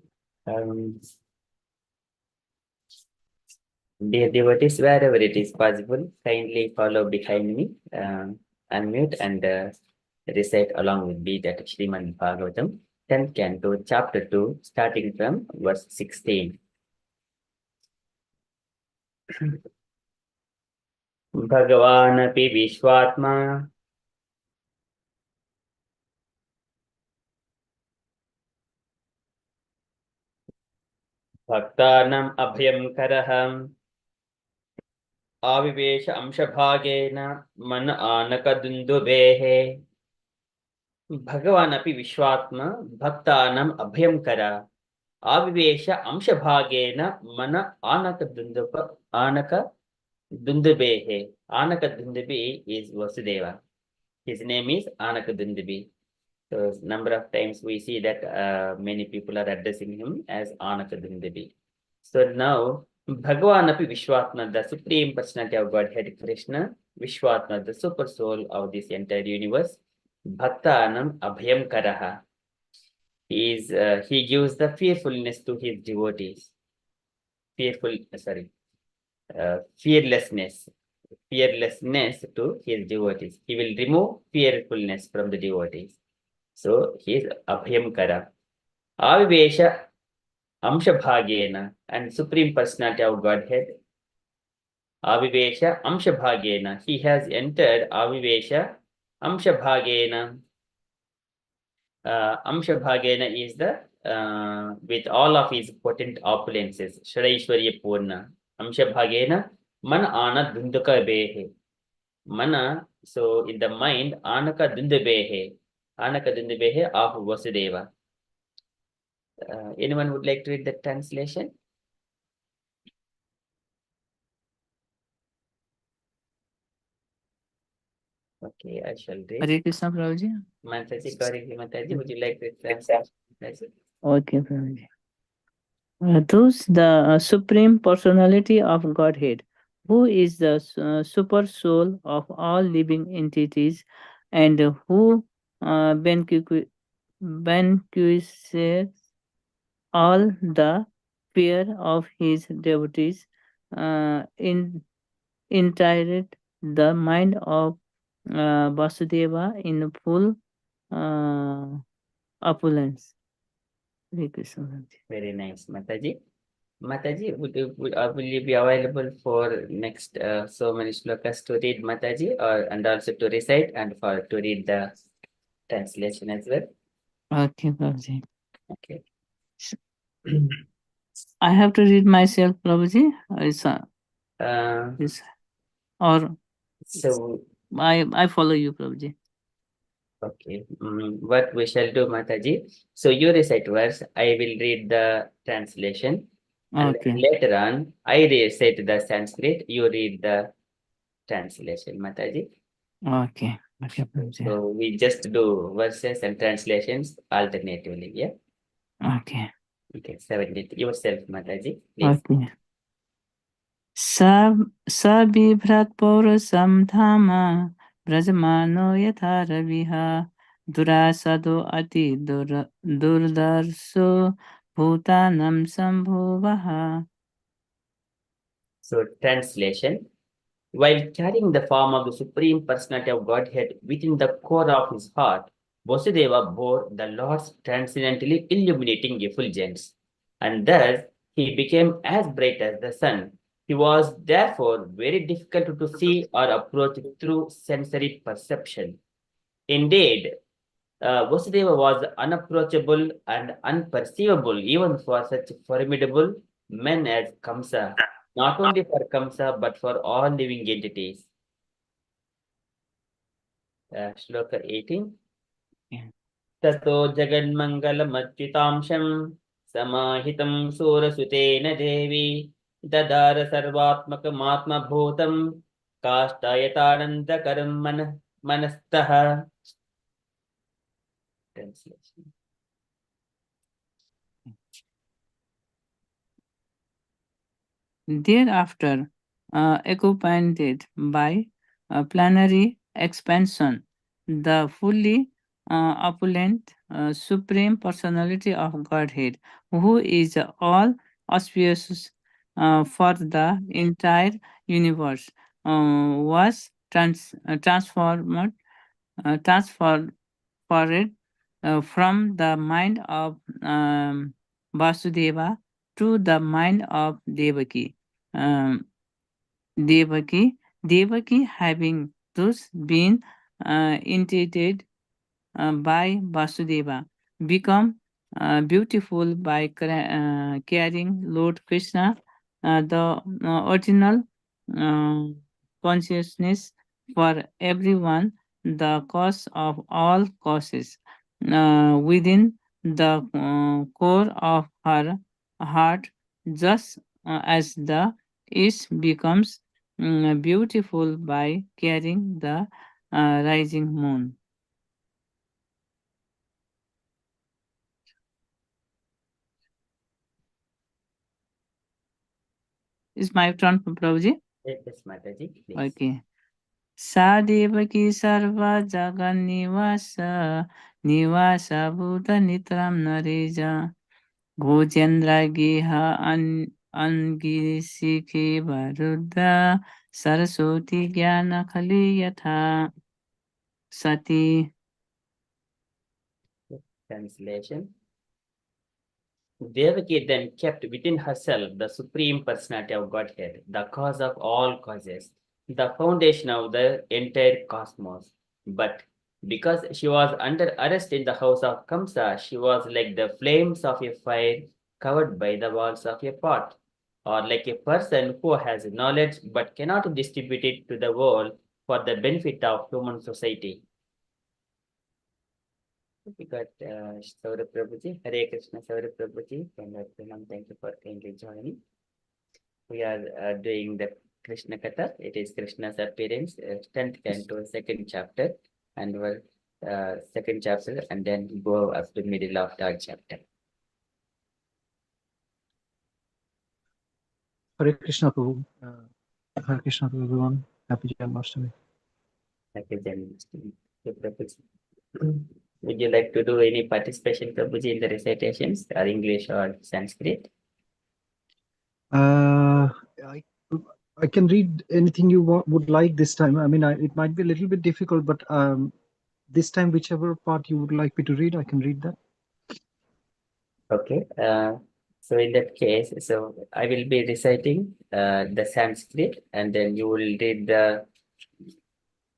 Dear devotees, wherever it is possible, kindly follow behind me, unmute and recite along with me that Srimad Bhagavatam, 10th canto, chapter 2, starting from verse 16. Bhagavanapi Vishwatma Bhaktanam Abhyam Karaham Avivesha Amshabhagena Man Anaka Dundubehe Bhagavanapi Vishwatma Bhaktanam Abhyam Kara Avivesha Amshabhagena Mana Anaka Dundubehe. Anaka Dundubi is Vasudeva. His name is Anaka Dundubi. So number of times we see that many people are addressing him as Anaka Dundubi. So now Bhagavanapi Vishwatma, the Supreme Personality of Godhead Krishna, Vishwatma, the super soul of this entire universe, Bhaktanam Abhyam Karaha. He gives the fearfulness to his devotees. Fearlessness to his devotees. He will remove fearfulness from the devotees. So he is Abhyamkara. Avivesha Amshabhagena, and Supreme Personality of Godhead. Avivesha Amshabhagena. He has entered Avivesha Amshabhagena. Amshabhagena is the with all of his potent opulences. Shadaishwarya Purna. Amshabhagena Man Ana Dunduka Behe. Mana, so in the mind, Anaka Dundubehe. Anaka Dundubehe of Vasudeva. Anyone would like to read the translation? Okay, I shall read. Hare Krishna, Prabhuji. Mataji, would you like to translate? Okay, Prabhuji. Thus, the Supreme Personality of Godhead, who is the super soul of all living entities, and who vanquishes all the fear of his devotees, entirely the mind of Vasudeva in full opulence. Hare Krishna. Very nice, Mataji. Mataji, will you be available for next so many slokas to read, Mataji, and also to recite and to read the translation as well? Okay, Prabhuji. Okay. I have to read myself, Prabhuji. Uh, Or so, I follow you, Prabhuji. okay. What we shall do, Mataji? So you recite verse, I will read the translation. And Okay. later on, I recite the Sanskrit, you read the translation, Mataji. Okay. Okay, Prabhuji. So we just do verses and translations alternatively, yeah? Okay. Okay, 70. Yourself, Mataji, please. Okay. स बिभ्रत्पौरुषं धाम व्रजमानो यथा रविः दुरासदो अति दुर्दर्शो भूतानं सम्भुवः. So translation. While carrying the form of the Supreme Personality of Godhead within the core of his heart, Vasudeva bore the Lord's transcendently illuminating effulgence, and thus he became as bright as the sun. He was therefore very difficult to see or approach through sensory perception. Indeed, Vasudeva was unapproachable and unperceivable even for such formidable men as Kamsa, not only for Kamsa but for all living entities. Shloka 18. Yeah. Tato jaganmangalamachyutamsham samahitam surasutena devi dadara sarvatmakam bhutam kashtayatanandakaram manastaha. Translation. Thereafter, accompanied by planetary expansion, the fully opulent Supreme Personality of Godhead, who is all auspicious for the entire universe, was transferred from the mind of Vasudeva to the mind of Devaki. Um, Devaki having thus been intended by Vasudeva, become beautiful by carrying Lord Krishna, the original uh, consciousness for everyone, the cause of all causes, within the core of her heart, just as the east becomes beautiful by carrying the rising moon. It's my turn, Prabhuji. Yes, Mataji, please. Okay. Sa devaki sarva jagan nivasa bhuta nitram nareja bhujendra giha angisikhe varudha saraswati jnana khali yatha sati. Translation. Devaki then kept within herself the Supreme Personality of Godhead, the cause of all causes, the foundation of the entire cosmos. But because she was under arrest in the house of Kamsa, she was like the flames of a fire covered by the walls of a pot, or like a person who has knowledge but cannot distribute it to the world for the benefit of human society. We got Saurabh Prabhuji, Hare Krishna Saurabh Prabhuji, and thank you for kindly joining. We are doing the Krishna Katha. It is Krishna's appearance, 10th canto, second chapter, and second chapter, and then go up to middle of third chapter. Hare Krishna, Prabhu. Hare Krishna to everyone. Happy Janmastami. Happy Janmastami. So, Prabhuji, would you like to do any participation, Prabhuji, in the recitations, or English or Sanskrit? I I can read anything you would like this time. I mean, it might be a little bit difficult, but this time, whichever part you would like me to read, I can read that. Okay. So in that case, so I will be reciting the Sanskrit, and then you will read the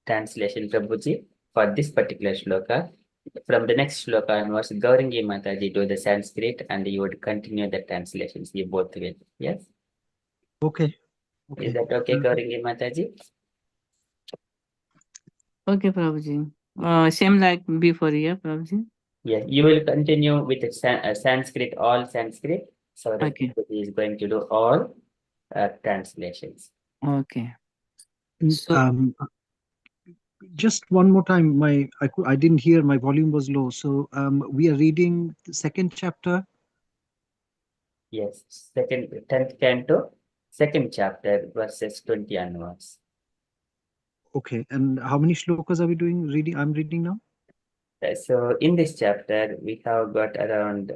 translation, Prabhuji, for this particular shloka. From the next shloka onwards, Gaurangi Mataji do the Sanskrit, and you would continue the translations. You both will. Yes. Okay. Is that okay, Gaurangi Mataji? Okay, Prabhuji. Same like before, yeah, Prabhuji. Yes. You will continue with the Sanskrit, all Sanskrit. So that Okay. Prabhuji is going to do all translations. Okay. So, Just one more time, I didn't hear, my volume was low. So we are reading the second chapter. Yes, 10th canto, second chapter, verses 20 onwards. Okay, and how many shlokas are we reading? I'm reading now. So in this chapter, we have got around,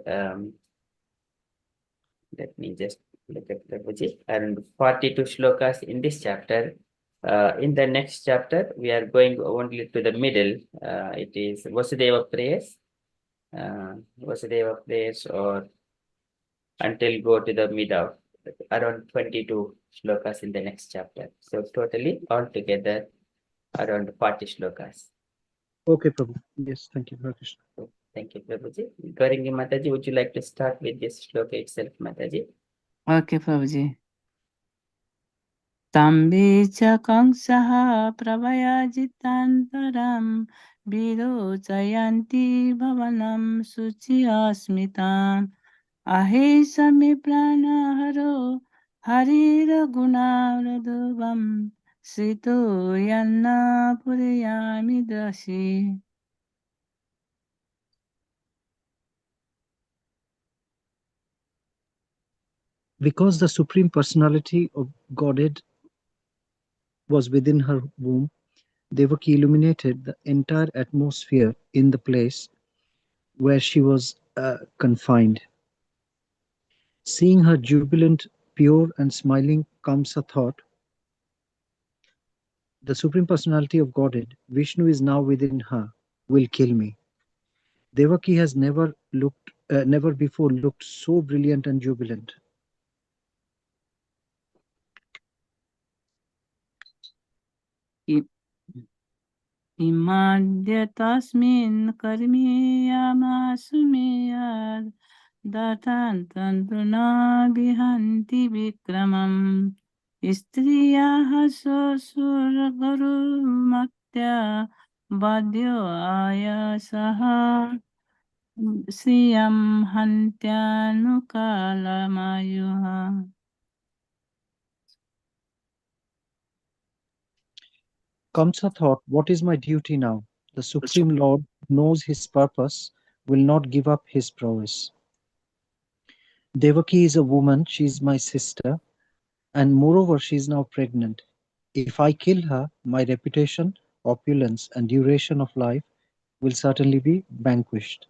let me just look at the budget, around 42 shlokas in this chapter. In the next chapter, we are going only to the middle. It is Vasudeva prayers, or until go to the mid of around 22 shlokas in the next chapter. So totally altogether around 40 shlokas. Okay, Prabhu. Yes, thank you, Hare Krishna. Thank you, Prabhuji. Gaurangi Mataji, would you like to start with this shloka itself, Mataji? okay, Prabhuji. Tambe cha kangsaha pravayajitantaram virochayanti bhavanam suchi asmitam ahe sami pranaharo harira gunavradubam sito yanna puriyami dasi. Because the Supreme Personality of Godhead was within her womb, Devaki illuminated the entire atmosphere in the place where she was confined. Seeing her jubilant, pure, and smiling, Kamsa thought, the Supreme Personality of Godhead, Vishnu is now within her, will kill me. Devaki has never before looked so brilliant and jubilant. Imadya tasmin karmiyamasumayad datan tanduna bihanti vikramam istriyaha susurgarumatya badyo ayasaha siyam hantyanukalayuha. Kamsa thought, what is my duty now? The Supreme Lord knows his purpose, will not give up his prowess. Devaki is a woman, she is my sister, and moreover she is now pregnant. If I kill her, my reputation, opulence, and duration of life will certainly be vanquished.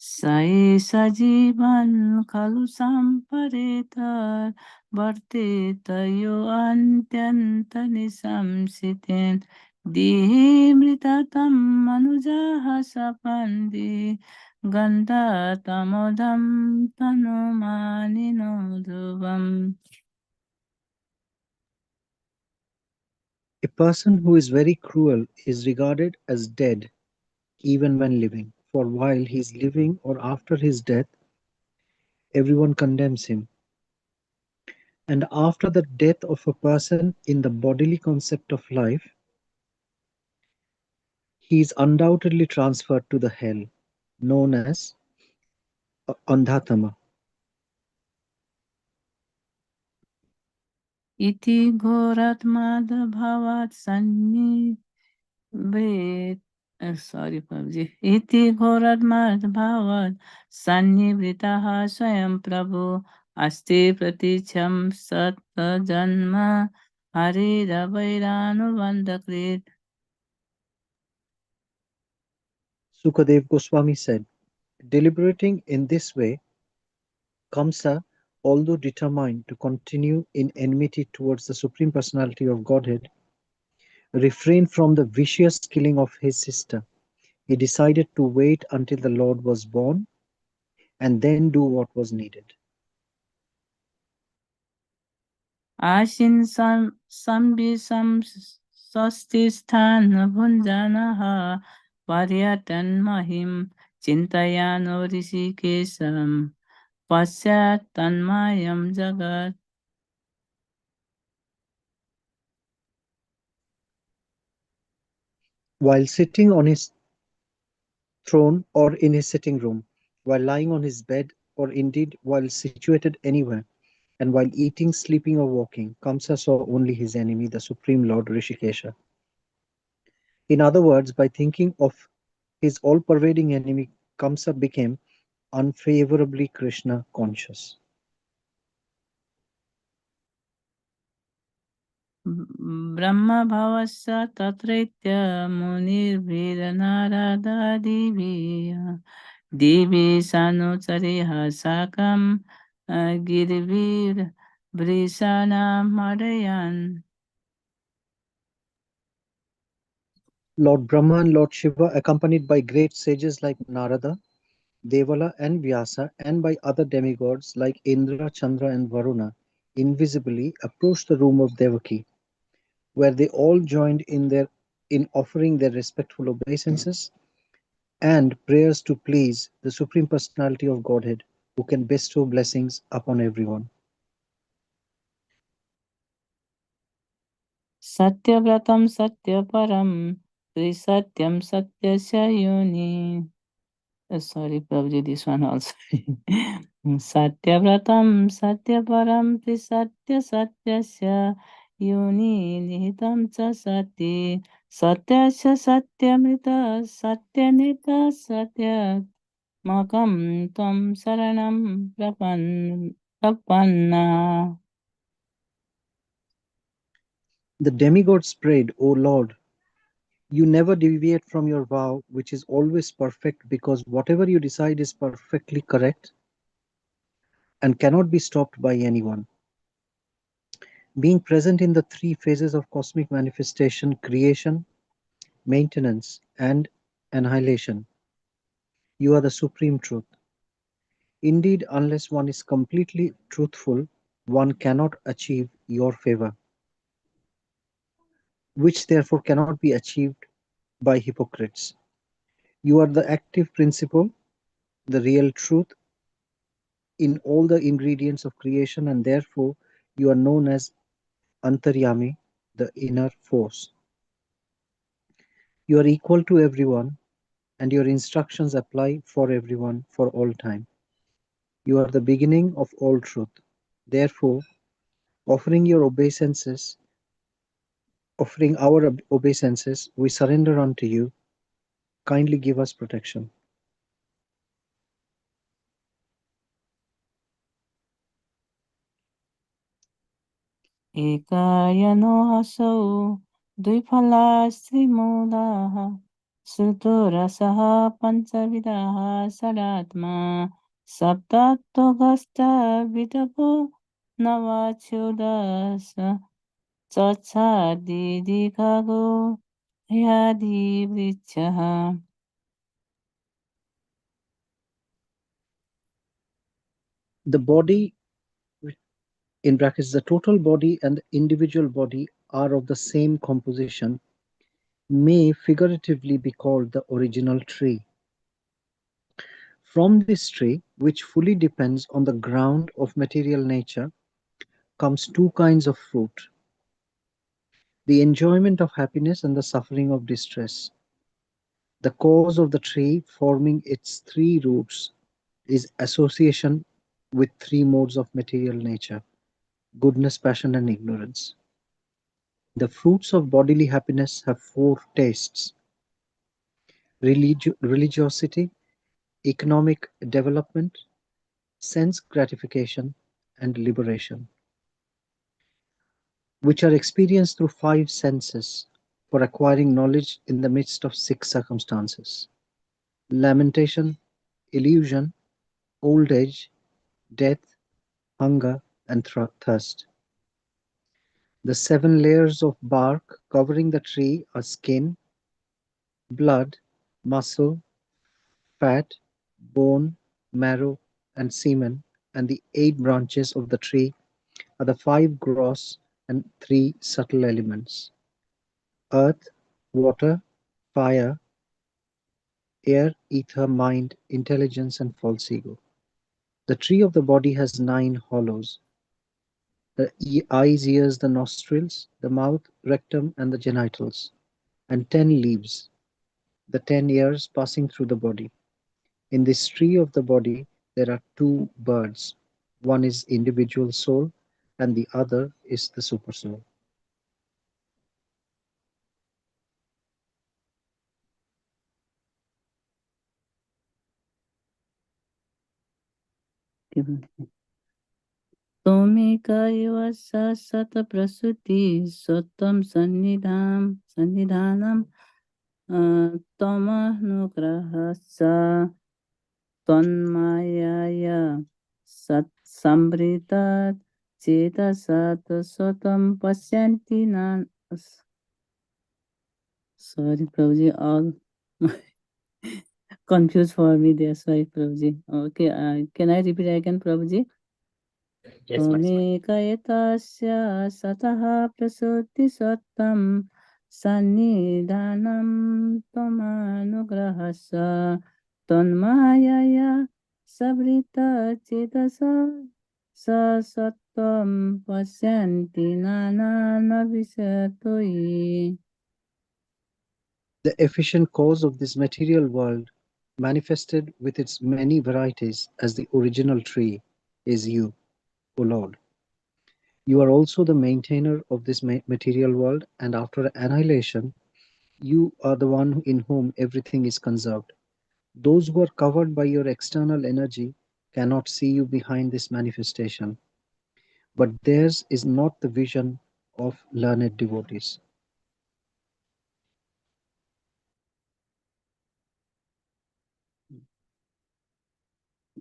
Sai sajivan kalu samparitar vartitayo antyantani samsiten dihi mritatam manujaha sapandi ganda tamodam tanumanino dhruvam. A person who is very cruel is regarded as dead even when living, for while he is living or after his death, everyone condemns him. And after the death of a person in the bodily concept of life, he is undoubtedly transferred to the hell, known as Andhatama. Iti ghorat madhavat sanni Sorry, Prabhuji. Iti ghoradmad bhavad sannivritah swayam prabhu asti praticham sat janma harira vairanu. Sukadev Goswami said, deliberating in this way, Kamsa, although determined to continue in enmity towards the Supreme Personality of Godhead, refrained from the vicious killing of his sister. He decided to wait until the Lord was born and then do what was needed. Ashin sambisam sastistan bhunjanaha paryatan mahim chintayano rishikesam pasyat tanmayam jagat. While sitting on his throne or in his sitting room, while lying on his bed, or indeed while situated anywhere, and while eating, sleeping, or walking, Kamsa saw only his enemy, the Supreme Lord Rishikesha. In other words, by thinking of his all-pervading enemy, Kamsa became unfavorably Krishna conscious. Brahma bhavasya tatritya munirveda narada diviya divi sanutsariha sakam girvir brisana madayan. Lord Brahma and Lord Shiva, accompanied by great sages like Narada, Devala and Vyasa, and by other demigods like Indra, Chandra, and Varuna, invisibly approached the room of Devaki, where they all joined in offering their respectful obeisances and prayers to please the Supreme Personality of Godhead, who can bestow blessings upon everyone. Satyavratam satyaparam trisatyam satyasya yoni. Sorry, Prabhuji, this one also. Satyavratam satyaparam trisatya satyasya yoni nihitam cha sati satyasya satyamrita satyanita satya makam tvam saranam prapanna. The demigods prayed, O Lord, you never deviate from your vow, which is always perfect, because whatever you decide is perfectly correct and cannot be stopped by anyone. Being present in the three phases of cosmic manifestation, creation, maintenance, and annihilation, you are the supreme truth. Indeed, unless one is completely truthful, one cannot achieve your favor, which therefore cannot be achieved by hypocrites. You are the active principle, the real truth in all the ingredients of creation, and therefore you are known as Antaryami, the inner force. You are equal to everyone, and your instructions apply for everyone for all time. You are the beginning of all truth. Therefore, offering your obeisances, offering our obeisances, we surrender unto you. Kindly give us protection. Ekayano asau Dviphalasrimulaha Suturasaha Panchavidaha Saratma Saptatogasta Vidapo Navachudasa Chatsadi Yadi Vrichaha. The body, in brackets, the total body and the individual body are of the same composition, may figuratively be called the original tree. From this tree, which fully depends on the ground of material nature, comes two kinds of fruit: the enjoyment of happiness and the suffering of distress. The cause of the tree forming its three roots is association with three modes of material nature: goodness, passion, and ignorance. The fruits of bodily happiness have four tastes: religiosity, economic development, sense gratification, and liberation, which are experienced through 5 senses for acquiring knowledge in the midst of 6 circumstances: lamentation, illusion, old age, death, hunger, and thirst. The 7 layers of bark covering the tree are skin, blood, muscle, fat, bone, marrow, and semen, and the 8 branches of the tree are the 5 gross and 3 subtle elements: earth, water, fire, air, ether, mind, intelligence, and false ego. The tree of the body has 9 hollows: the eyes, ears, the nostrils, the mouth, rectum, and the genitals, and 10 leaves, the 10 ears passing through the body. In this tree of the body, there are 2 birds. One is individual soul, and the other is the super soul. तोमेकैव सतप्रसूति सत्त्वं सन्निधानं त्वमनुग्रहश्च त्वन्मायया संवृत्तात् चेतसा स्वतं पश्यन्ति न. Sorry, Prabhuji, all confused for me. That's why, Prabhuji. Okay, can I repeat again, Prabhuji? Yes, Master. त्वमेकैतस्य सतः प्रसूति सत्त्वं सन्निधानं त्वमनुग्रहस्य त्वन्मायया संवृत्तचेतसा सत्त्वं पश्यन्ति नानानविषयतोयि. The efficient cause of this material world, manifested with its many varieties as the original tree, is you, O Lord. You are also the maintainer of this material world, and after annihilation, you are the one in whom everything is conserved. Those who are covered by your external energy cannot see you behind this manifestation, but theirs is not the vision of learned devotees.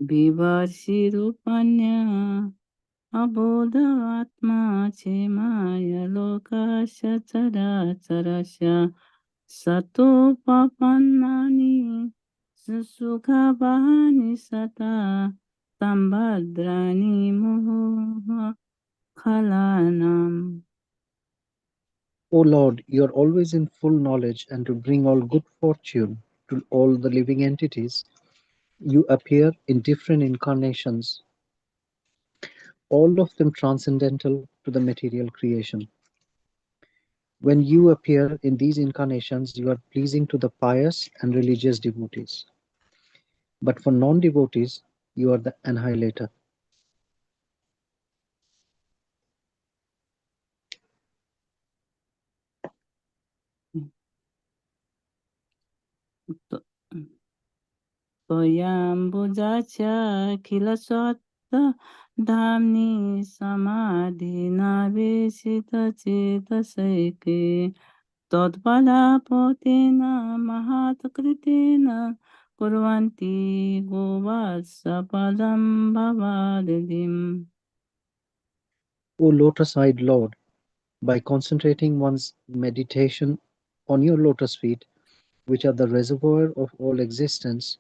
Vivarsi rupanya abodha atma chemaya lokasya characharasya sato papannani susukhabani sata tambhadrani muha khalanam. O Lord, you are always in full knowledge, and to bring all good fortune to all the living entities, you appear in different incarnations, all of them transcendental to the material creation. When you appear in these incarnations, you are pleasing to the pious and religious devotees. But for non-devotees, you are the annihilator. Toyambujacha khilaswatta dhamni samadhina vesita chetasaike tadpalapotena mahatkritena kurvanti govatsapadam bhavadim. O lotus-eyed Lord, by concentrating one's meditation on your lotus feet, which are the reservoir of all existence,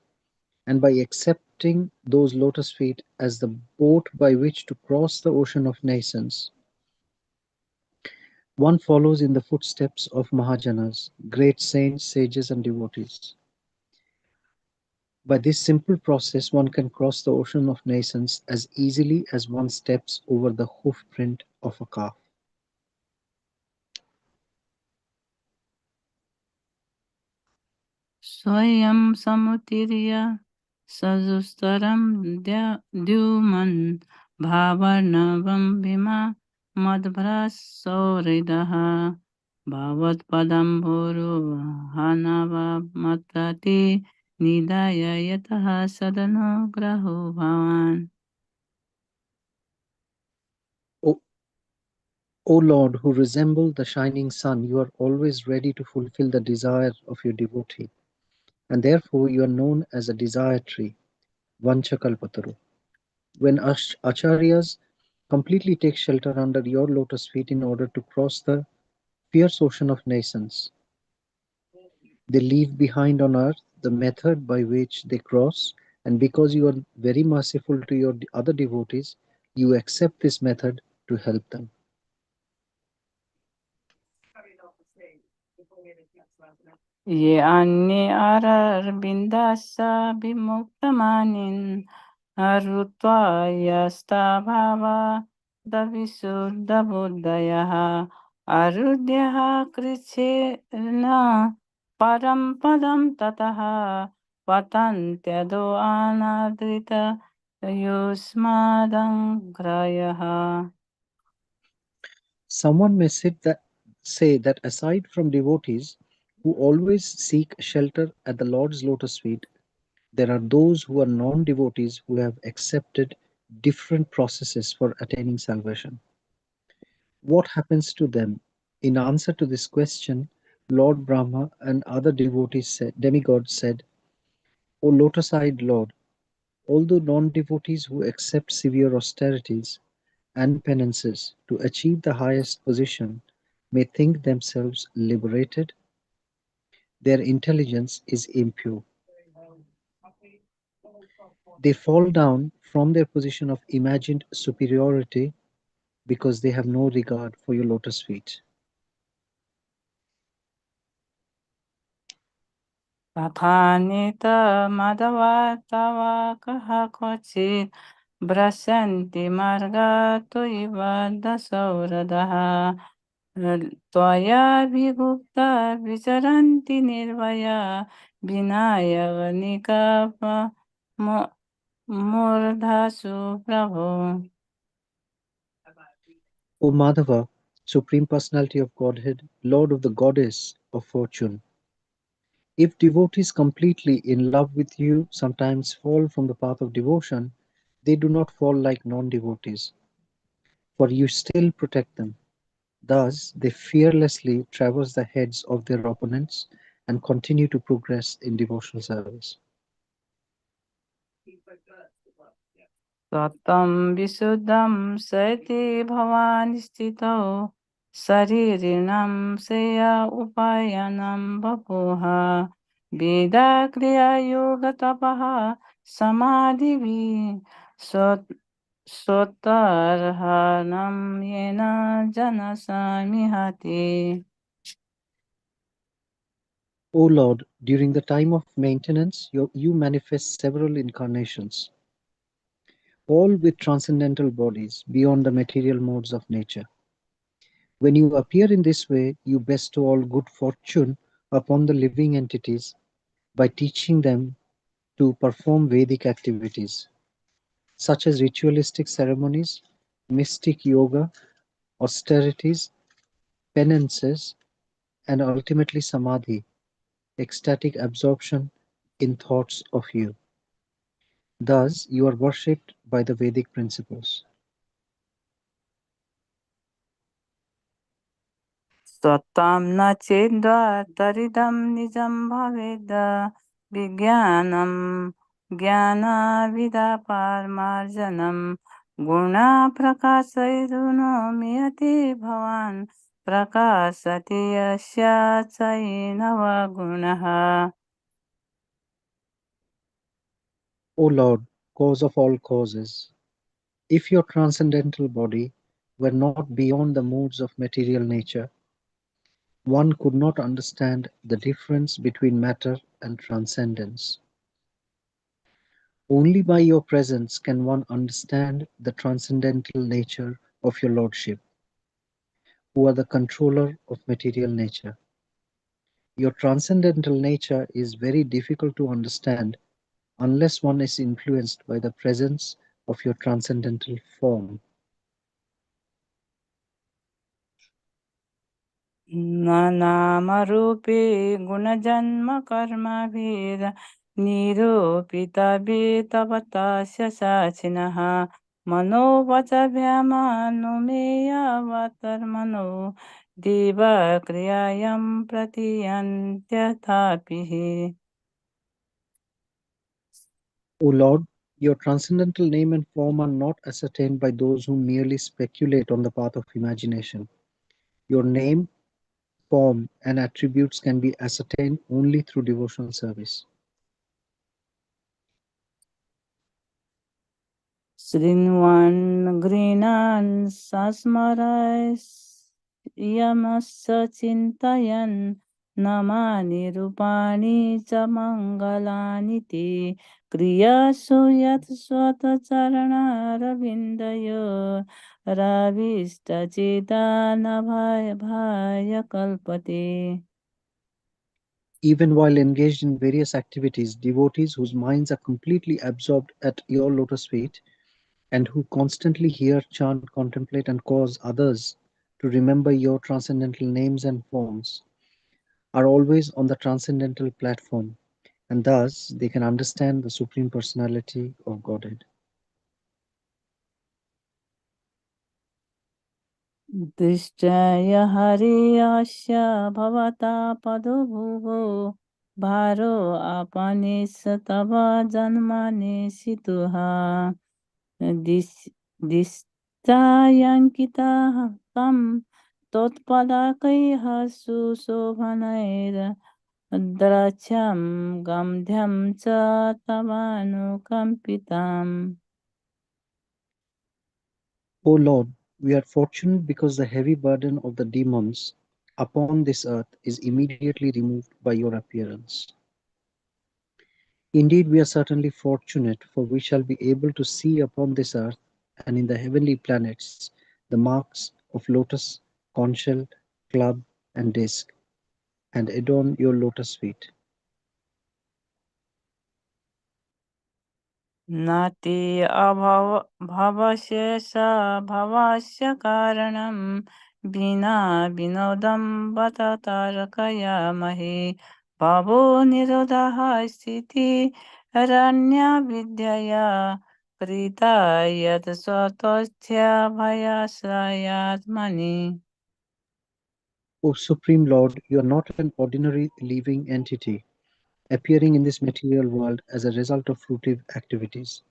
and by accepting those lotus feet as the boat by which to cross the ocean of nascence, one follows in the footsteps of Mahajanas, great saints, sages, and devotees. By this simple process, one can cross the ocean of nascence as easily as one steps over the hoof print of a calf. Swayam samutirya sajustaram dyuman bhavarnavam bhima madbhras sauridaha bhavat padam bhuru Vanavamatati Nidaya Yataha Sadano Graho Bhavan. O Lord, who resemble the shining sun, you are always ready to fulfill the desire of your devotee, and therefore you are known as a desire tree, Vanchakalpataru. When acharyas completely take shelter under your lotus feet in order to cross the fierce ocean of nations, they leave behind on earth the method by which they cross, and because you are very merciful to your other devotees, you accept this method to help them. Ye anni arar bindasa bimukta arutva yasta bhava davisuddha buddhayaha arudhyaha krichena param padam tataha patantyado anadrita yusmadam grayaha. Someone may say that aside from devotees who always seek shelter at the Lord's lotus feet, there are those who are non-devotees who have accepted different processes for attaining salvation. What happens to them? In answer to this question, Lord Brahma and other demigods said, O lotus-eyed Lord, although non-devotees who accept severe austerities and penances to achieve the highest position may think themselves liberated, their intelligence is impure. They fall down from their position of imagined superiority because they have no regard for your lotus feet. Pathanita madhava tava kaha kvachit brasyanti marga tuiva dasauradaha tvaya bhigupta vicharanti nirvaya vinaya vanika murdhasu prabhu. O Madhava, Supreme Personality of Godhead, Lord of the Goddess of Fortune, if devotees completely in love with you sometimes fall from the path of devotion, they do not fall like non-devotees, for you still protect them. Thus, they fearlessly traverse the heads of their opponents and continue to progress in devotional service. Satam Visuddham Sati Bhavani Sthito Saririnam Seya Upayanam Vapuha Vida Kriya Yoga Tapaha Samadhivi Sotarhanam Yena Janasamihati. O Lord, during the time of maintenance, you manifest several incarnations, all with transcendental bodies beyond the material modes of nature. When you appear in this way, you bestow all good fortune upon the living entities by teaching them to perform Vedic activities, such as ritualistic ceremonies, mystic yoga, austerities, penances, and ultimately samadhi, ecstatic absorption in thoughts of you. Thus, you are worshipped by the Vedic principles. Satam na chedva taridam nijam bhaveda vijnanam jnana vida parmarjanam guna prakasairuno miyati bhavan prakasati yasya chainava gunaha. O Lord, cause of all causes, if your transcendental body were not beyond the modes of material nature, one could not understand the difference between matter and transcendence. Only by your presence can one understand the transcendental nature of your Lordship, who are the controller of material nature. Your transcendental nature is very difficult to understand unless one is influenced by the presence of your transcendental form. नानामरूपे गुणजन्म कर्मभिर् निरूपितभितवतस्य साक्षिणः मनोवचभ्यामनुमेयावतर्मनो दिवक्रियायां प्रतियन्त्यथापिः. O Lord, your transcendental name and form are not ascertained by those who merely speculate on the path of imagination. Your name, form, and attributes can be ascertained only through devotional service. Srinvan Grinan Sasmarais Yamassa Chintayan Namani Rupani Chamangalani Te Kriyasu Yat Swata Charana Ravindayo Ravista Chitana Bhaya Kalpate. Even while engaged in various activities, devotees whose minds are completely absorbed at your lotus feet and who constantly hear, chant, contemplate, and cause others to remember your transcendental names and forms are always on the transcendental platform, and thus they can understand the Supreme Personality of Godhead. Dishtaya Hariyasya Bhavata Padubhuvo Bharo Apanisatava Janmani Situha Distayankita Tam Totpadakaiha Susovanaira Dracham Gandhyam Cha Tavanukampitam. O Lord, we are fortunate because the heavy burden of the demons upon this earth is immediately removed by your appearance. Indeed, we are certainly fortunate, for we shall be able to see upon this earth and in the heavenly planets the marks of lotus, conch shell, club, and disc, and adorn your lotus feet. Nati bhavashesha bhavasya karanam bina binodam batatarkaya mahi bhavo nirodha sthiti aranya vidyaya prita yat swatostya bhayasrayatmani. O Supreme Lord, you are not an ordinary living entity appearing in this material world as a result of fruitive activities.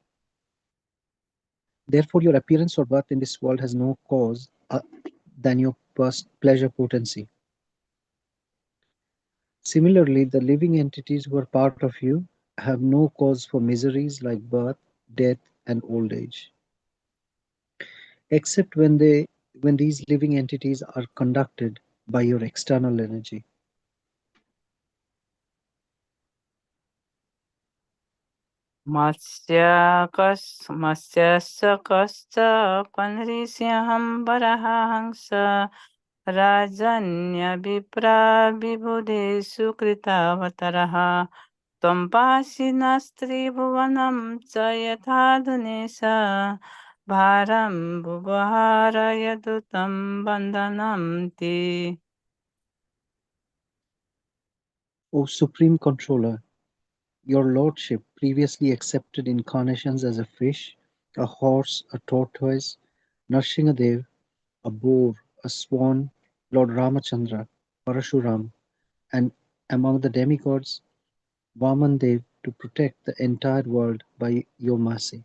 Therefore, your appearance or birth in this world has no cause than your pleasure potency. Similarly, the living entities who are part of you have no cause for miseries like birth, death, and old age, except when these living entities are conducted by your external energy. Matsya kascha panrisyaham barahangsa Rajanya vipra vibhude sukritavatarah Tvampashinastri bhuvanam cha yathadhunesha Bharam bhuvaharaya bandhanam te. O Supreme Controller, your Lordship previously accepted incarnations as a fish, a horse, a tortoise, Nrsimhadev, a boar, a swan, Lord Ramachandra, Parashuram, and among the demigods, Vamandev, to protect the entire world by your mercy.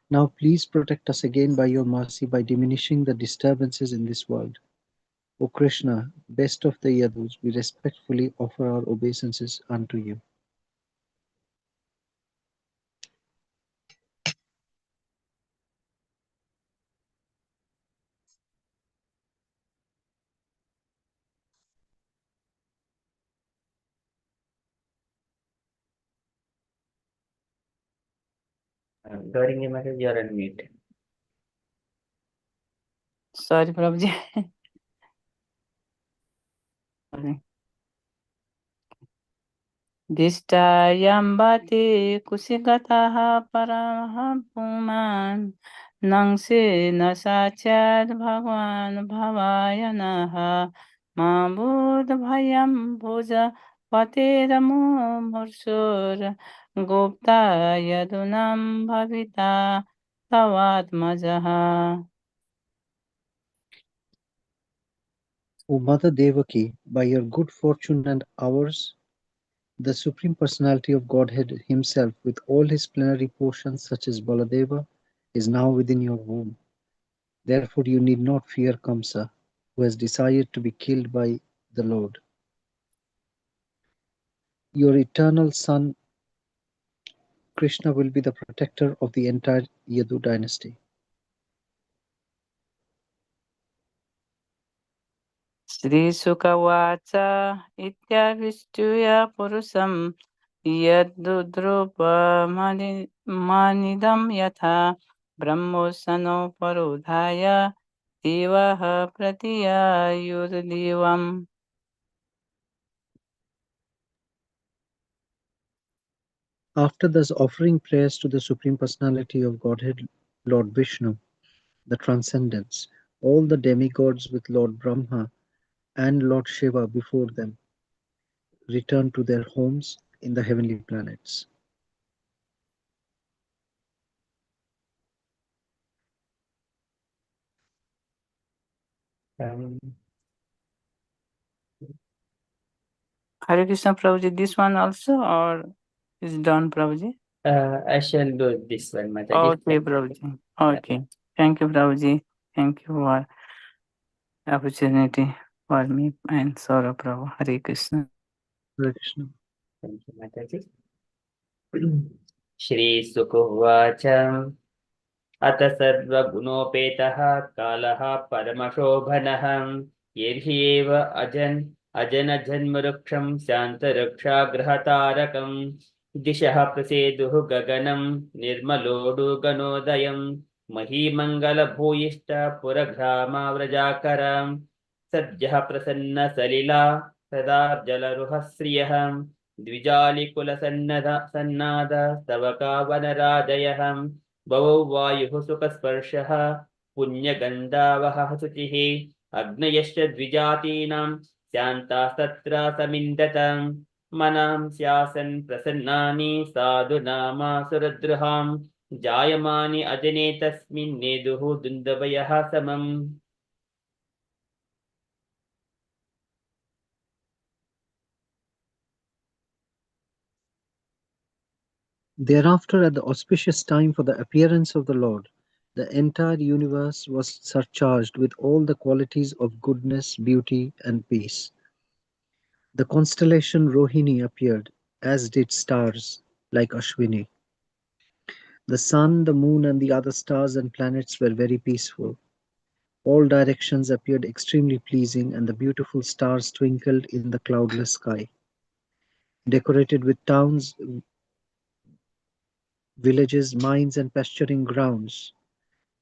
Now please protect us again by your mercy by diminishing the disturbances in this world. O Krishna, best of the Yadus, we respectfully offer our obeisances unto you. During the message, you are on mute. Sorry, Prabhuji. Dishtayambati kusigataha paraha puman Nangse na sachat bhagwan bhavaya naha mabud bhayam bhuja patiramo mursur gupta yadunam bhavita tavatmajaha. O Mother Devaki, by your good fortune and ours, the Supreme Personality of Godhead Himself, with all His plenary portions such as Baladeva, is now within your womb. Therefore, you need not fear Kamsa, who has desired to be killed by the Lord. Your eternal son, Krishna, will be the protector of the entire Yadu dynasty. Sri Sukavacha Ityavistuya Purusam Yadudrupa Manidam Yatha Brahmosano Parudhaya Divaha Pratiya Yurdivam. After thus offering prayers to the Supreme Personality of Godhead, Lord Vishnu, the Transcendence, all the demigods with Lord Brahma and Lord Shiva before them return to their homes in the heavenly planets. Hare Krishna Prabhuji, this one also or is done Prabhuji? I shall do this one, Mataji. Okay Prabhuji. Okay. Thank you Prabhuji. Thank you for opportunity for me and Saurabh Prabhu. Hare Krishna. Hare Krishna. Thank you, Mataji. Shri Sukhovacha अथ सर्वगुणोपेतः कालः परमशोभनः यर्ह्येव अजनजन्मवृक्षं शान्तरक्षाग्रहतारकं दिशः प्रसेदुः गगनं निर्मलोडुगणोदयं महीमङ्गलभूयिष्ठ पुरग्रामाव्रजाकरं सद्यः प्रसन्नसलिला सदा जलरुहश्रियः द्विजालिकुलसन्नाद स्तवकावनराजयः भवौ वायुः सुखस्पर्शः पुण्यगन्धावहः शुचिः अग्नयश्च द्विजातीनां शान्तास्तत्र समिन्दतां मनां स्यासन् प्रसन्नानि साधुनामासुरद्रुहां जायमानि अजने तस्मिन्नेदुः दुन्दवयः समम्. Thereafter, at the auspicious time for the appearance of the Lord, the entire universe was surcharged with all the qualities of goodness, beauty, and peace. The constellation Rohini appeared, as did stars like Ashwini. The sun, the moon, and the other stars and planets were very peaceful. All directions appeared extremely pleasing, and the beautiful stars twinkled in the cloudless sky. Decorated with towns, villages, mines, and pasturing grounds,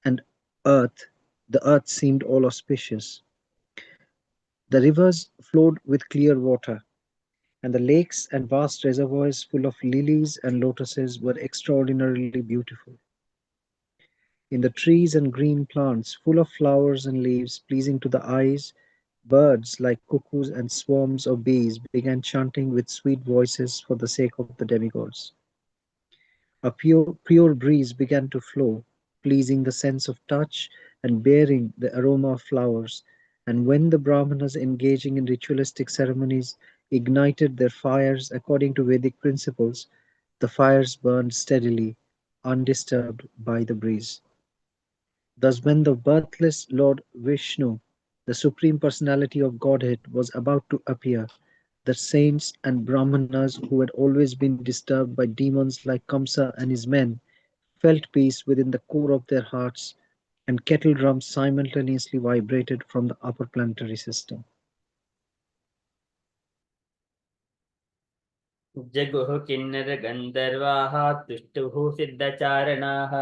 and earth, the earth seemed all auspicious. The rivers flowed with clear water, and the lakes and vast reservoirs full of lilies and lotuses were extraordinarily beautiful. In the trees and green plants, full of flowers and leaves, pleasing to the eyes, birds like cuckoos and swarms of bees began chanting with sweet voices for the sake of the demigods. A pure breeze began to flow, pleasing the sense of touch and bearing the aroma of flowers. And when the Brahmanas engaging in ritualistic ceremonies ignited their fires according to Vedic principles, the fires burned steadily, undisturbed by the breeze. Thus, when the birthless Lord Vishnu, the Supreme Personality of Godhead, was about to appear, the saints and Brahmanas who had always been disturbed by demons like Kamsa and his men felt peace within the core of their hearts, and kettle drums simultaneously vibrated from the upper planetary system. जगुः किन्नरगन्धर्वाः तुष्टुः सिद्धचारणाः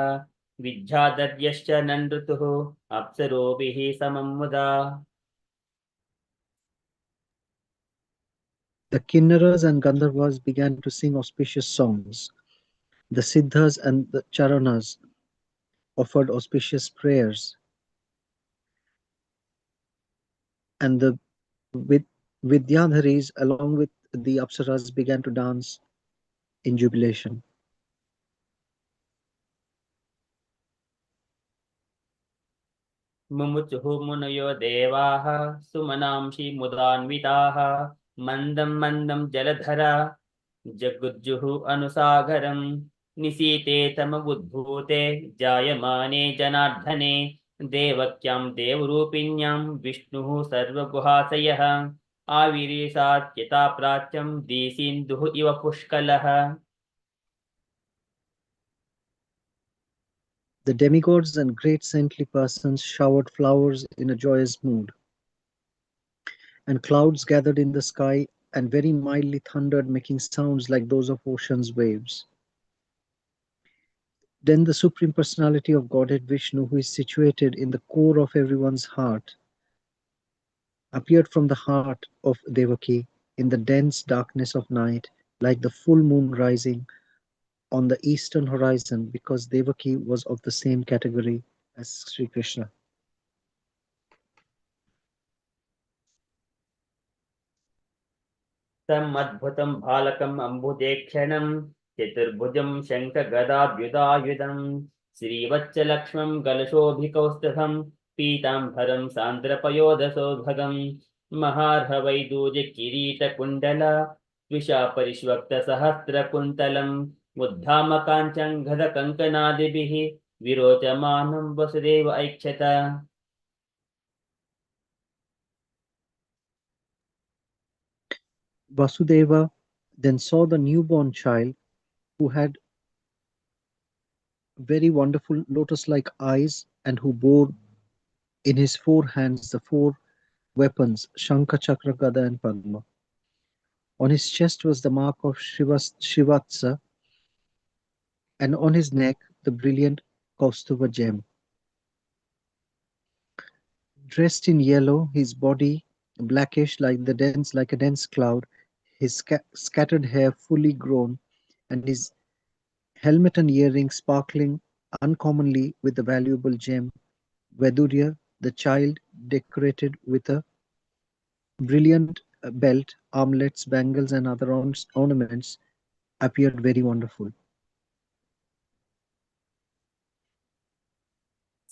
विद्याधर्यश्च ननृतुः अप्सरोभिः समं मुदा. The Kinnaras and Gandharvas began to sing auspicious songs. The Siddhas and the Charanas offered auspicious prayers, and the Vidyadharis, along with the Apsaras, began to dance in jubilation. मुमुचुः मुनयो देवाः सुमनांसि मुदान्विताः मन्दं मन्दं जलधरा जगुज्जुः अनुसागरं निशीते तमबुद्भूते जायमाने जनार्दने देवक्यां देवरूपिण्यां विष्णुः सर्वगुहाशयः आविरीशात् यथा प्राच्यं दिसिन्धुः इव पुष्कलः. The demigods and great saintly persons showered flowers in a joyous mood, and clouds gathered in the sky and very mildly thundered, making sounds like those of ocean's waves. Then the Supreme Personality of Godhead Vishnu, who is situated in the core of everyone's heart, appeared from the heart of Devaki in the dense darkness of night, like the full moon rising on the eastern horizon, because Devaki was of the same category as Sri Krishna. तम् अद्भुतं बालकम् अम्बुजेक्षणं चतुर्भुजं शङ्खगदाभ्युदायुधं श्रीवत्सलक्ष्मं गलशोभिकौस्तभं पीताम्बरं सान्द्रपयोधसौभगं महार्हवैदूर्यकिरीटकुण्डल द्विषापरिष्वक्तसहस्रकुन्तलम् उद्धामकाञ्चङ्घदकङ्कणादिभिः विरोचमानं Vasudev ऐक्षत. Vasudeva then saw the newborn child, who had very wonderful lotus-like eyes and who bore in his four hands the four weapons Shankha, Chakra, Gada and Padma. On his chest was the mark of Shivatsa, and on his neck the brilliant Kaustuva gem. Dressed in yellow, his body blackish like a dense cloud, his scattered hair fully grown, and his helmet and earrings sparkling uncommonly with the valuable gem Vedurya, the child decorated with a brilliant belt, armlets, bangles, and other ornaments, appeared very wonderful.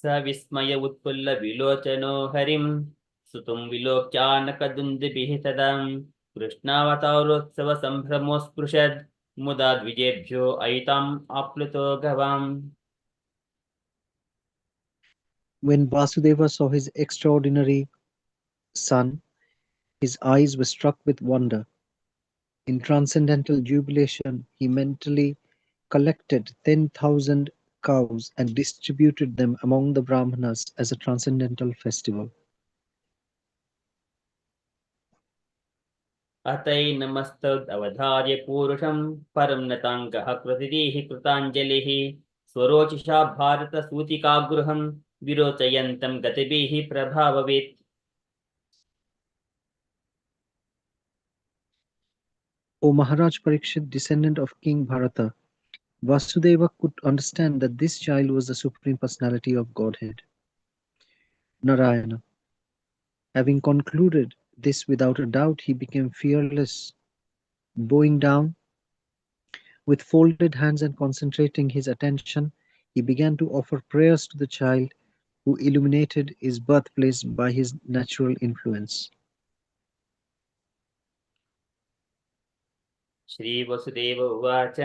स विस्मय उत्फुल्ल विलोचनो हरिं सुतुं विलोक्यानकदुन्दुभिः तदां कृष्णावतारोत्सव सम्भ्रमोऽस्पृशत् मुदा द्विजेभ्यो अयिताम् आप्लुतो गवाम्. When Vasudeva saw his extraordinary son, his eyes were struck with wonder. In transcendental jubilation, he mentally collected 10,000 cows and distributed them among the Brahmanas as a transcendental festival. अतैनमस्तद् अवधार्य पूरुषं परं नताङ्गः प्रतिदिः कृताञ्जलिः स्वरोचिषा भारतसूतिकागृहं विरोचयन्तं गतिभिः प्रभाववेत्. O Maharaj Parikshit, descendant of King Bharata, Vasudeva could understand that this child was the Supreme Personality of Godhead, Narayana. Having concluded this without a doubt, he became fearless, bowing down with folded hands and concentrating his attention. He began to offer prayers to the child who illuminated his birthplace by his natural influence. श्रीवसुदेव उवाच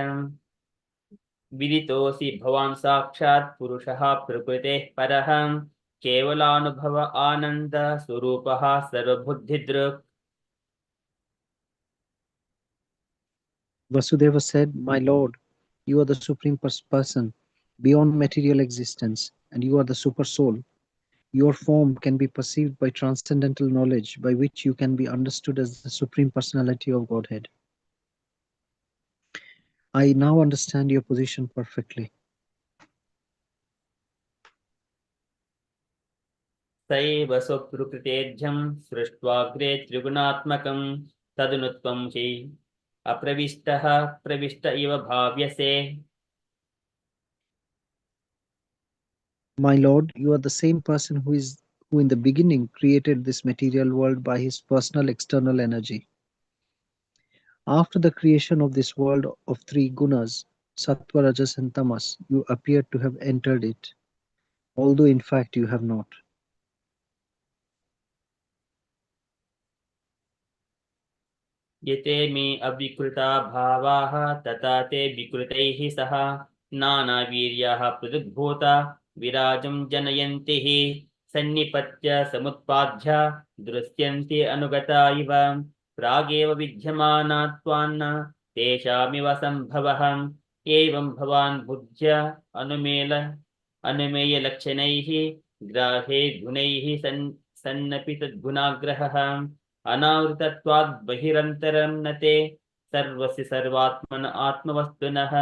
विदितोऽसि भवान् साक्षात् पुरुषः प्रकृतेः परः केवलानुभव आनन्द स्वरूपः सर्वबुद्धिदृक्. Vasudeva said, "My Lord, you are the Supreme Person, beyond material existence, and you are the Super Soul. Your form can be perceived by transcendental knowledge, by which you can be understood as the Supreme Personality of Godhead. I now understand your position perfectly." सैव स्वप्रकृतेऽध्यं सृष्ट्वाग्रे त्रिगुणात्मकं तदनुत्वं हि अप्रविष्टः प्रविष्ट इव भाव्यसे. My Lord, you are the same person who in the beginning created this material world by his personal external energy. After the creation of this world of three gunas, sattva, rajas, and tamas, you appear to have entered it, although in fact you have not. यते मे अविकृता भावाः तथा ते विकृतैः सह नानावीर्याः पृथग्भूता विराजं जनयन्ति हि सन्निपत्य समुत्पाद्य दृश्यन्ते अनुगता इव प्रागेव विद्यमानात्वान्न तेषामिव सम्भवः एवं भवान् बुद्ध्या अनुमेयलक्षणैः ग्राहे गुणैः सन्नपि तद्गुणाग्रहः अनावृतत्वाद् बहिरन्तरं न ते सर्वस्य सर्वात्मन आत्मवस्तुनः.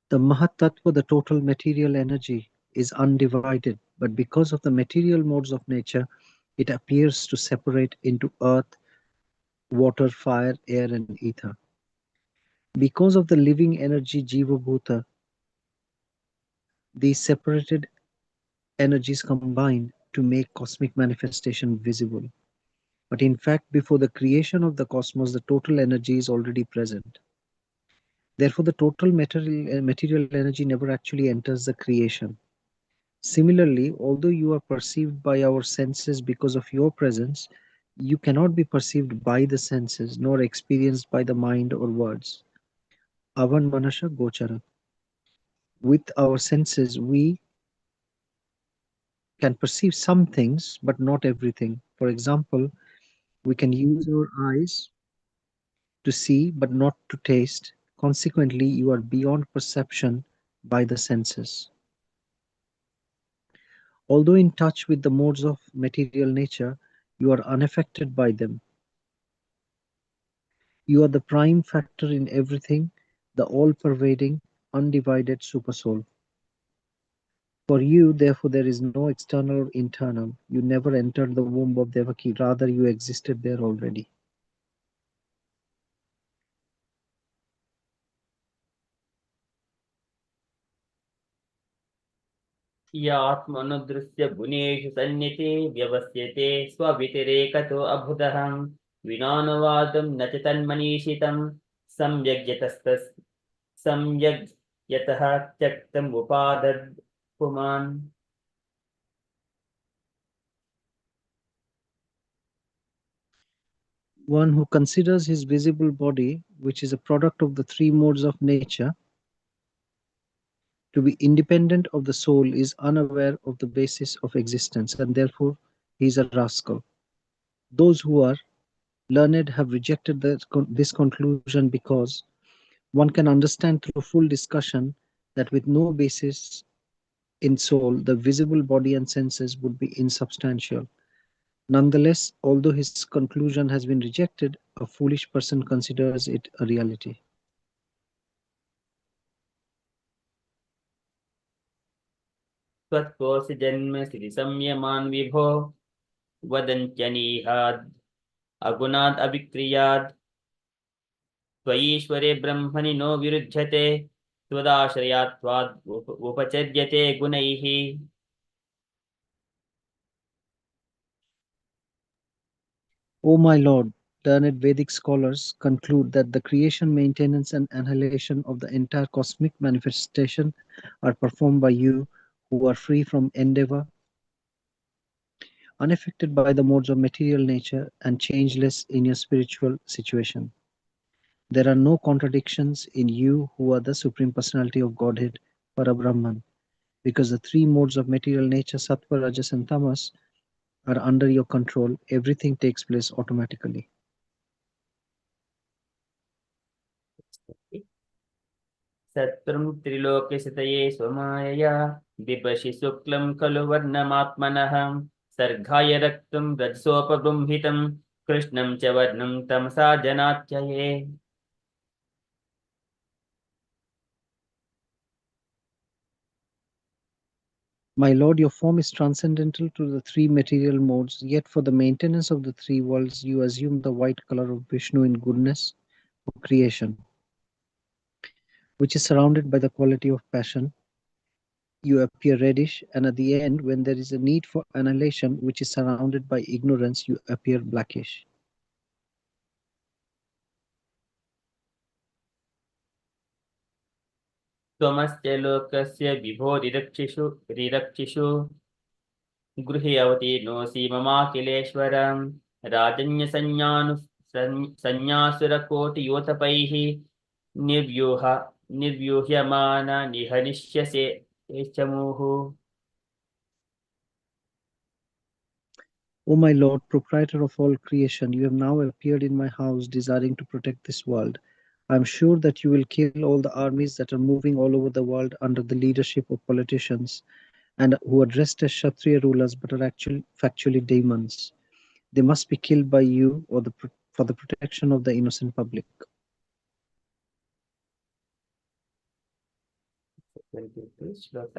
The Mahatattva, the total material energy, is undivided, but because of the material modes of nature, it appears to separate into earth, water, fire, air, and ether. Because of the living energy Jiva Bhuta, these separated energies combine to make cosmic manifestation visible. But in fact, before the creation of the cosmos, the total energy is already present. Therefore, the total material energy never actually enters the creation. Similarly, although you are perceived by our senses because of your presence, you cannot be perceived by the senses nor experienced by the mind or words. Avan Manasha Gochara. With our senses, we can perceive some things, but not everything. For example, we can use our eyes to see, but not to taste. Consequently, you are beyond perception by the senses. Although in touch with the modes of material nature, you are unaffected by them. You are the prime factor in everything, the all-pervading, undivided Supersoul. For you, therefore, there is no external or internal. You never entered the womb of Devaki, rather you existed there already. यात्मनुदृश्य गुणेषु सन्निते व्यवस्यते स्वव्यतिरेकतो अभुतहं विनानुवादं न च तन्मनीषितं सम्यग् यतः त्यक्तम् उपादद् पुमान्. One who considers his visible body, which is a product of the three modes of nature, to be independent of the soul is unaware of the basis of existence, and therefore he is a rascal. Those who are learned have rejected this conclusion because one can understand through full discussion that with no basis in soul, the visible body and senses would be insubstantial. Nonetheless, although his conclusion has been rejected, a foolish person considers it a reality. त्वत्कोऽसि जन्म संयमान् विभो वदन्त्यनीहाद् अगुणाद् अविक्रियाद् त्वयीश्वरे ब्रह्मणि no विरुध्यते त्वदाश्रयात्वाद् उपचर्यते गुणैः. O my Lord, learned Vedic scholars conclude that the creation, maintenance, and annihilation of the entire cosmic manifestation are performed by you who are free from endeavor, unaffected by the modes of material nature, and changeless in your spiritual situation. There are no contradictions in you who are the Supreme Personality of Godhead, Parabrahman, because the three modes of material nature, Sattva, Rajas, and Tamas, are under your control. Everything takes place automatically. सत्रं त्रिलोक्यसितये स्वमायया दिपशि शुक्लं खलु वर्णमात्मनः सर्गाय रक्तं रजसोपबृंहितं कृष्णं च वर्णं तमसा जनात्यये. My Lord, your form is transcendental to the three material modes, yet for the maintenance of the three worlds, you assume the white color of Vishnu in goodness, for creation, which is surrounded by the quality of passion. You appear reddish, and at the end, when there is a need for annihilation, which is surrounded by ignorance, you appear blackish. त्वमस्य लोकस्य विभो रिरक्षिषु गृहे अवतीर्णोऽसि ममाखिलेश्वरं राजन्यसंज्ञासुरकोटियोतपैः निर्व्यूह निर्व्यूह्यमान निहनिष्यसे चमुः. O my Lord, proprietor of all creation, you have now appeared in my house, desiring to protect this world. I am sure that you will kill all the armies that are moving all over the world under the leadership of politicians and who are dressed as Kshatriya rulers but are factually demons. They must be killed by you or for the protection of the innocent public. 22 श्लोक.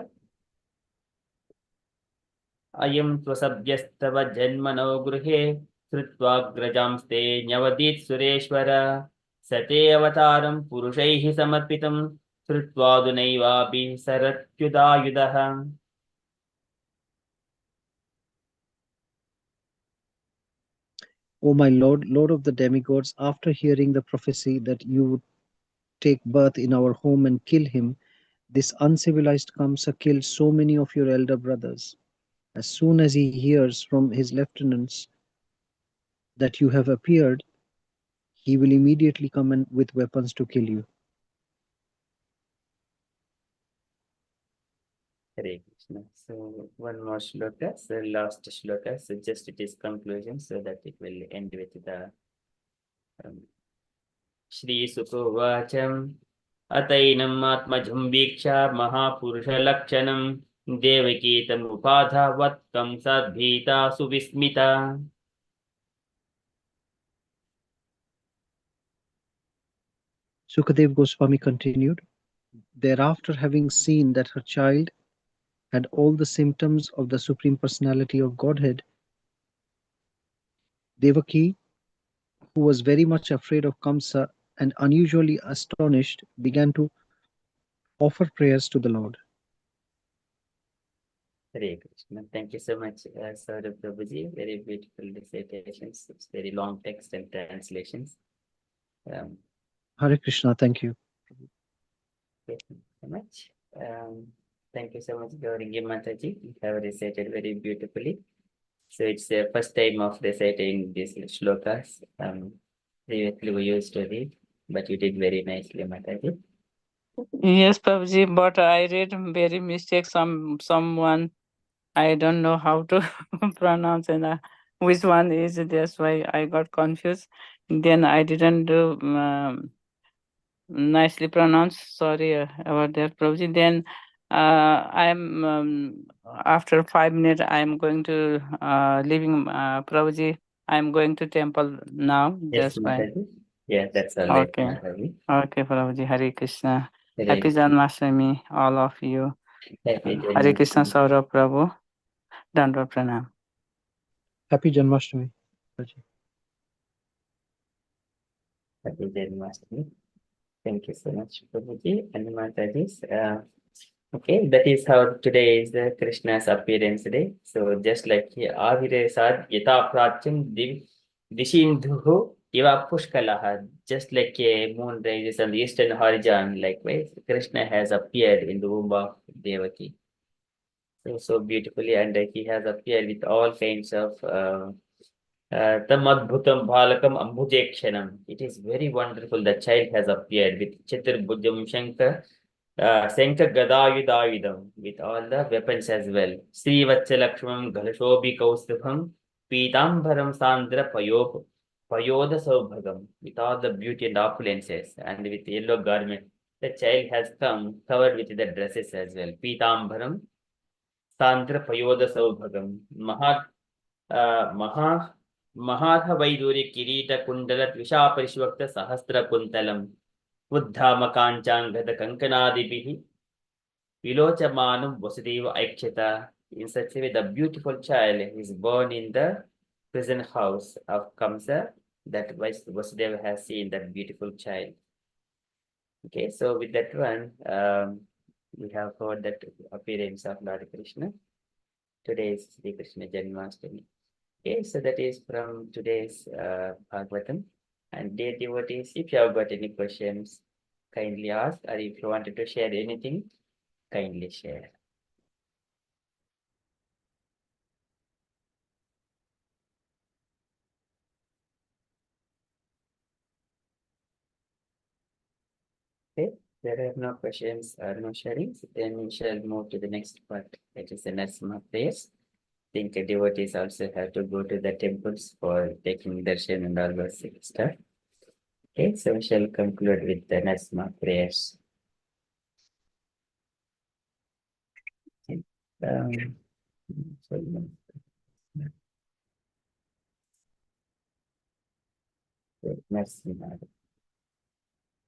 अयं त्वसभ्यस्तव जन्मनो गृहे श्रुत्वाग्रजांस्ते न्यवदीत् सुरेश्वर सते अवतारं पुरुषैः समर्पितं श्रुत्वादुनैवापि सरत्युदायुधः. O my Lord, Lord of the demigods, after hearing the prophecy that you would take birth in our home and kill him, this uncivilized Kamsa killed so many of your elder brothers. As soon as he hears from his lieutenants that you have appeared, he will immediately come in with weapons to kill you. Hare Krishna. So one more shloka, so last shloka, so just it is conclusion, so that it will end with the Shri Sukhovacham Atainam Atmajam Viksha Mahapurusha Devaki Tamupadha Vatkam Sadbhita Suvismita. Sukadev Goswami continued, thereafter having seen that her child had all the symptoms of the Supreme Personality of Godhead, Devaki, who was very much afraid of Kamsa and unusually astonished, began to offer prayers to the Lord. Hare Krishna. Thank you so much, Saurabh Prabhuji. Very beautiful recitations. It's very long text and translations. Hare Krishna, thank you. Thank you so much. Thank you so much, Gauringi Mataji. You have recited very beautifully. So it's the first time of reciting these shlokas. Previously we used to read, but you did very nicely, Mataji. Yes, Prabhuji, but I read very mistake. Someone I don't know how to pronounce and which one is it. That's why I got confused. Then I didn't do nicely pronounced. Sorry about that, Prabhuji. Then I'm after 5 minutes. I'm going to leaving Prabhuji. I'm going to temple now. Yes, That's why. Mataji. Yeah, that's all right, Okay. Mataji. Okay, Prabhuji. Hare Krishna. Hare Happy Janmastami, all of you. Happy Hare Krishna, Janmastami. Saurabh Prabhu. Dandava Pranam. Happy Janmashtami. Happy Janmastami. Thank you so much, Prabhuji and Mataji. Okay, that is how today is Krishna's appearance day. So just like Avire Sad Yata Pracham Dishindhu Iva Pushkalaha, just like a moon rises on the eastern horizon, likewise, Krishna has appeared in the womb of Devaki. So beautifully, and he has appeared with all kinds of Tam Adbhutam Bhalakam Ambujekshanam. It is very wonderful. The child has appeared with Chaturbhujam Shankar. Shankar Gadayudavidam with all the weapons as well. Sri Vatsalakshmam Galashobi Kaustubham Pitambaram Sandra Payoda Saubhagam with all the beauty and opulences and with yellow garment. The child has come covered with the dresses as well. Pitambaram Sandra Payoda Saubhagam Mahatha Vaiduri Kirita Kundalat Vishaparishvakta Sahasra Kuntalam Uddhamakanchangada Kankanadibihi Vilochamanum Vasudeva Aikshata. In such a way, the beautiful child is born in the prison house of Kamsa, that Vasudeva has seen that beautiful child. Okay, so with that one, we have heard that appearance of Lord Krishna. Today is Sri Krishna Janmastami. Okay, so that is from today's Bhagavatam. And dear devotees, if you have got any questions, kindly ask, or if you wanted to share anything, kindly share. Okay, there are no questions or no sharings, then we shall move to the next part, that is the Narsima prayers. I think devotees also have to go to the temples for taking darshan and all those stuff. Okay, so we shall conclude with the Narsima prayers. Okay. So, Narsima.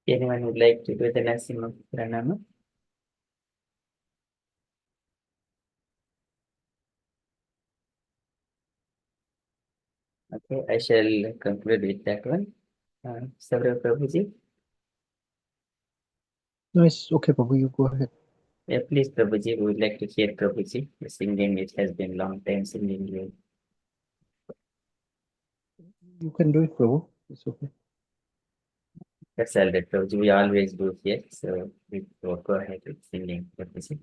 Anyone would like to do the Narsima Pranama? Okay, I shall conclude with that one. Saurav Prabhuji. Nice. Okay, Prabhu, you go ahead. Yeah, please, Prabhuji, we would like to hear Prabhuji. The singing, it has been long time singing you. You can do it, Prabhu. It's okay. That's all that Prabhuji we always do here. So we go ahead with singing, Prabhuji.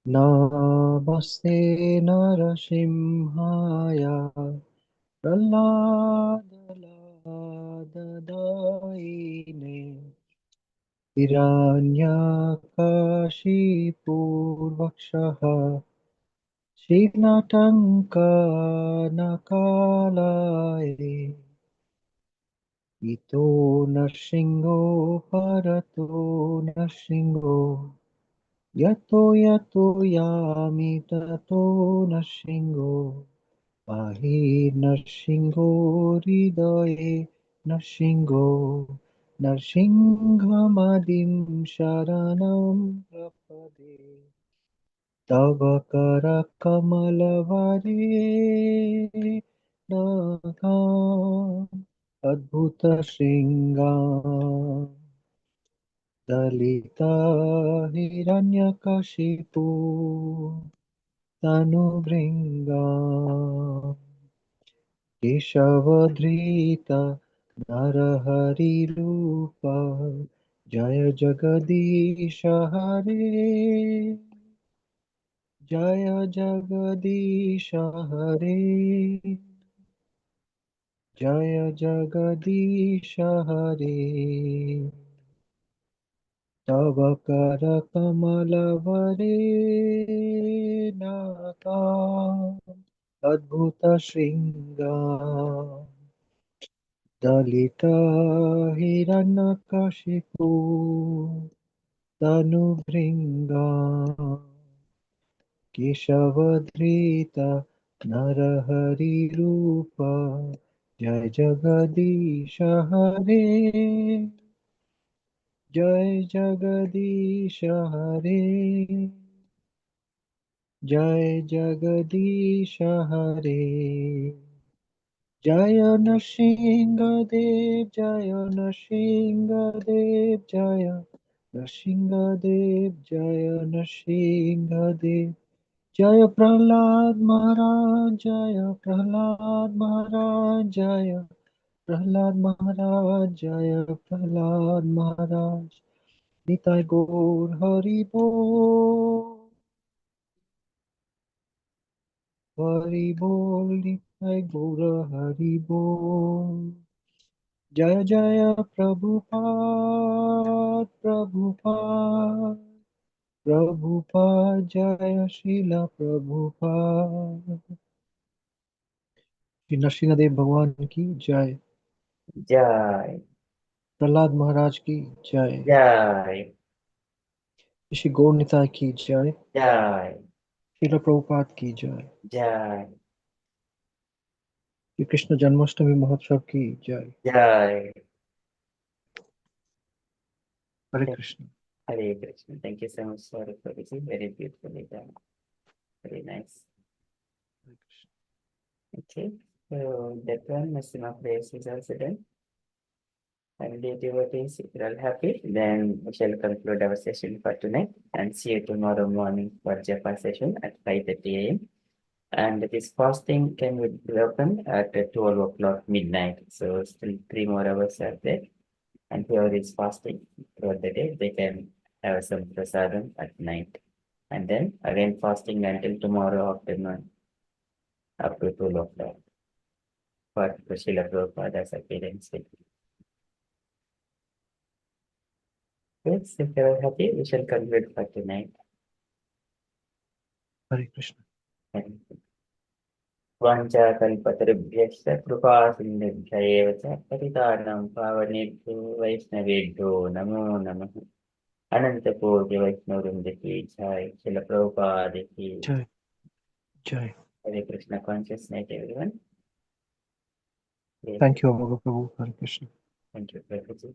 Namaste Narasimhaya Praladadaine Hiranyakashipurvakshaha Shivnatanka Nakalaye Ito Narsingho Parato Narsingho Yato yato yami tato Narsingho Ahi Narsingho Hridaye Narsingho Narsinghamadin Sharanam Prapade Tavakara Kamalavare Nakam Adbhuta Shringam Dalita Hiranyakashipu Tanubringa Keshavadrita Narahari Rupa Jaya Jagadisha Hare Jaya Jagadisha Hare Jaya Jagadisha Hare Tavakara Kamalavare Naka Adbhuta Shringa Dalita Hiranyakashipu Tanubringa Keshavadrita Narahari Rupa Jai Jagadisha Hare Jai Jagadisha Hare Jai Jagadisha Hare Jaya Nashinga Dev Jaya Nashinga Dev Jaya Nashinga Dev Jaya Nashinga Dev Jaya Prahlad Maharaj Jaya Prahlad Maharaj Jaya Prahlad Maharaj Jaya Prahlad Maharaj Nitai Gaur Hari Bol Hari Bol Nitai Gaur Hari Bol Jaya Jaya Prabhupada Prabhupada Prabhupada Jaya Srila Prabhupada Shri Nrsingadev Bhagwan ki Jai Jai, Prahlad Maharaj ki Jai Jai, Shri Gaur Nitai ki Jai Jai, Srila Prabhupada ki Jai Jai, Shri Krishna Janmastami Mahotsav ki Jai Jai. Hare Krishna Hare Krishna. Thank you so much, Saurav Prabhuji. Very beautifully done. Very nice. Hare Krishna Okay, so that one, maximum praise is also done. And the devotees, if you're all happy, then we shall conclude our session for tonight and see you tomorrow morning for Japa session at 5:30 a.m. And this fasting can be broken at 12 o'clock midnight. So still 3 more hours are there. And whoever is fasting throughout the day, they can have some prasadam at night. And then again fasting until tomorrow afternoon up to 12 o'clock for Srila Prabhupada's appearance. Yes, if you are happy, we shall conclude for tonight. Hare Krishna. वाञ्छाकल्पतरुभ्यश्च कृपासिन्धुभ्य एव च पतितानां पावनेभ्यो वैष्णवेभ्यो नमो नमः अनन्तकोटि वैष्णववृन्द की जय श्रील प्रभुपाद की Jai. Jai. Hare Krishna conscious night everyone Thank you, Amaga Prabhu. Hare Krishna. Thank you Hare Krishna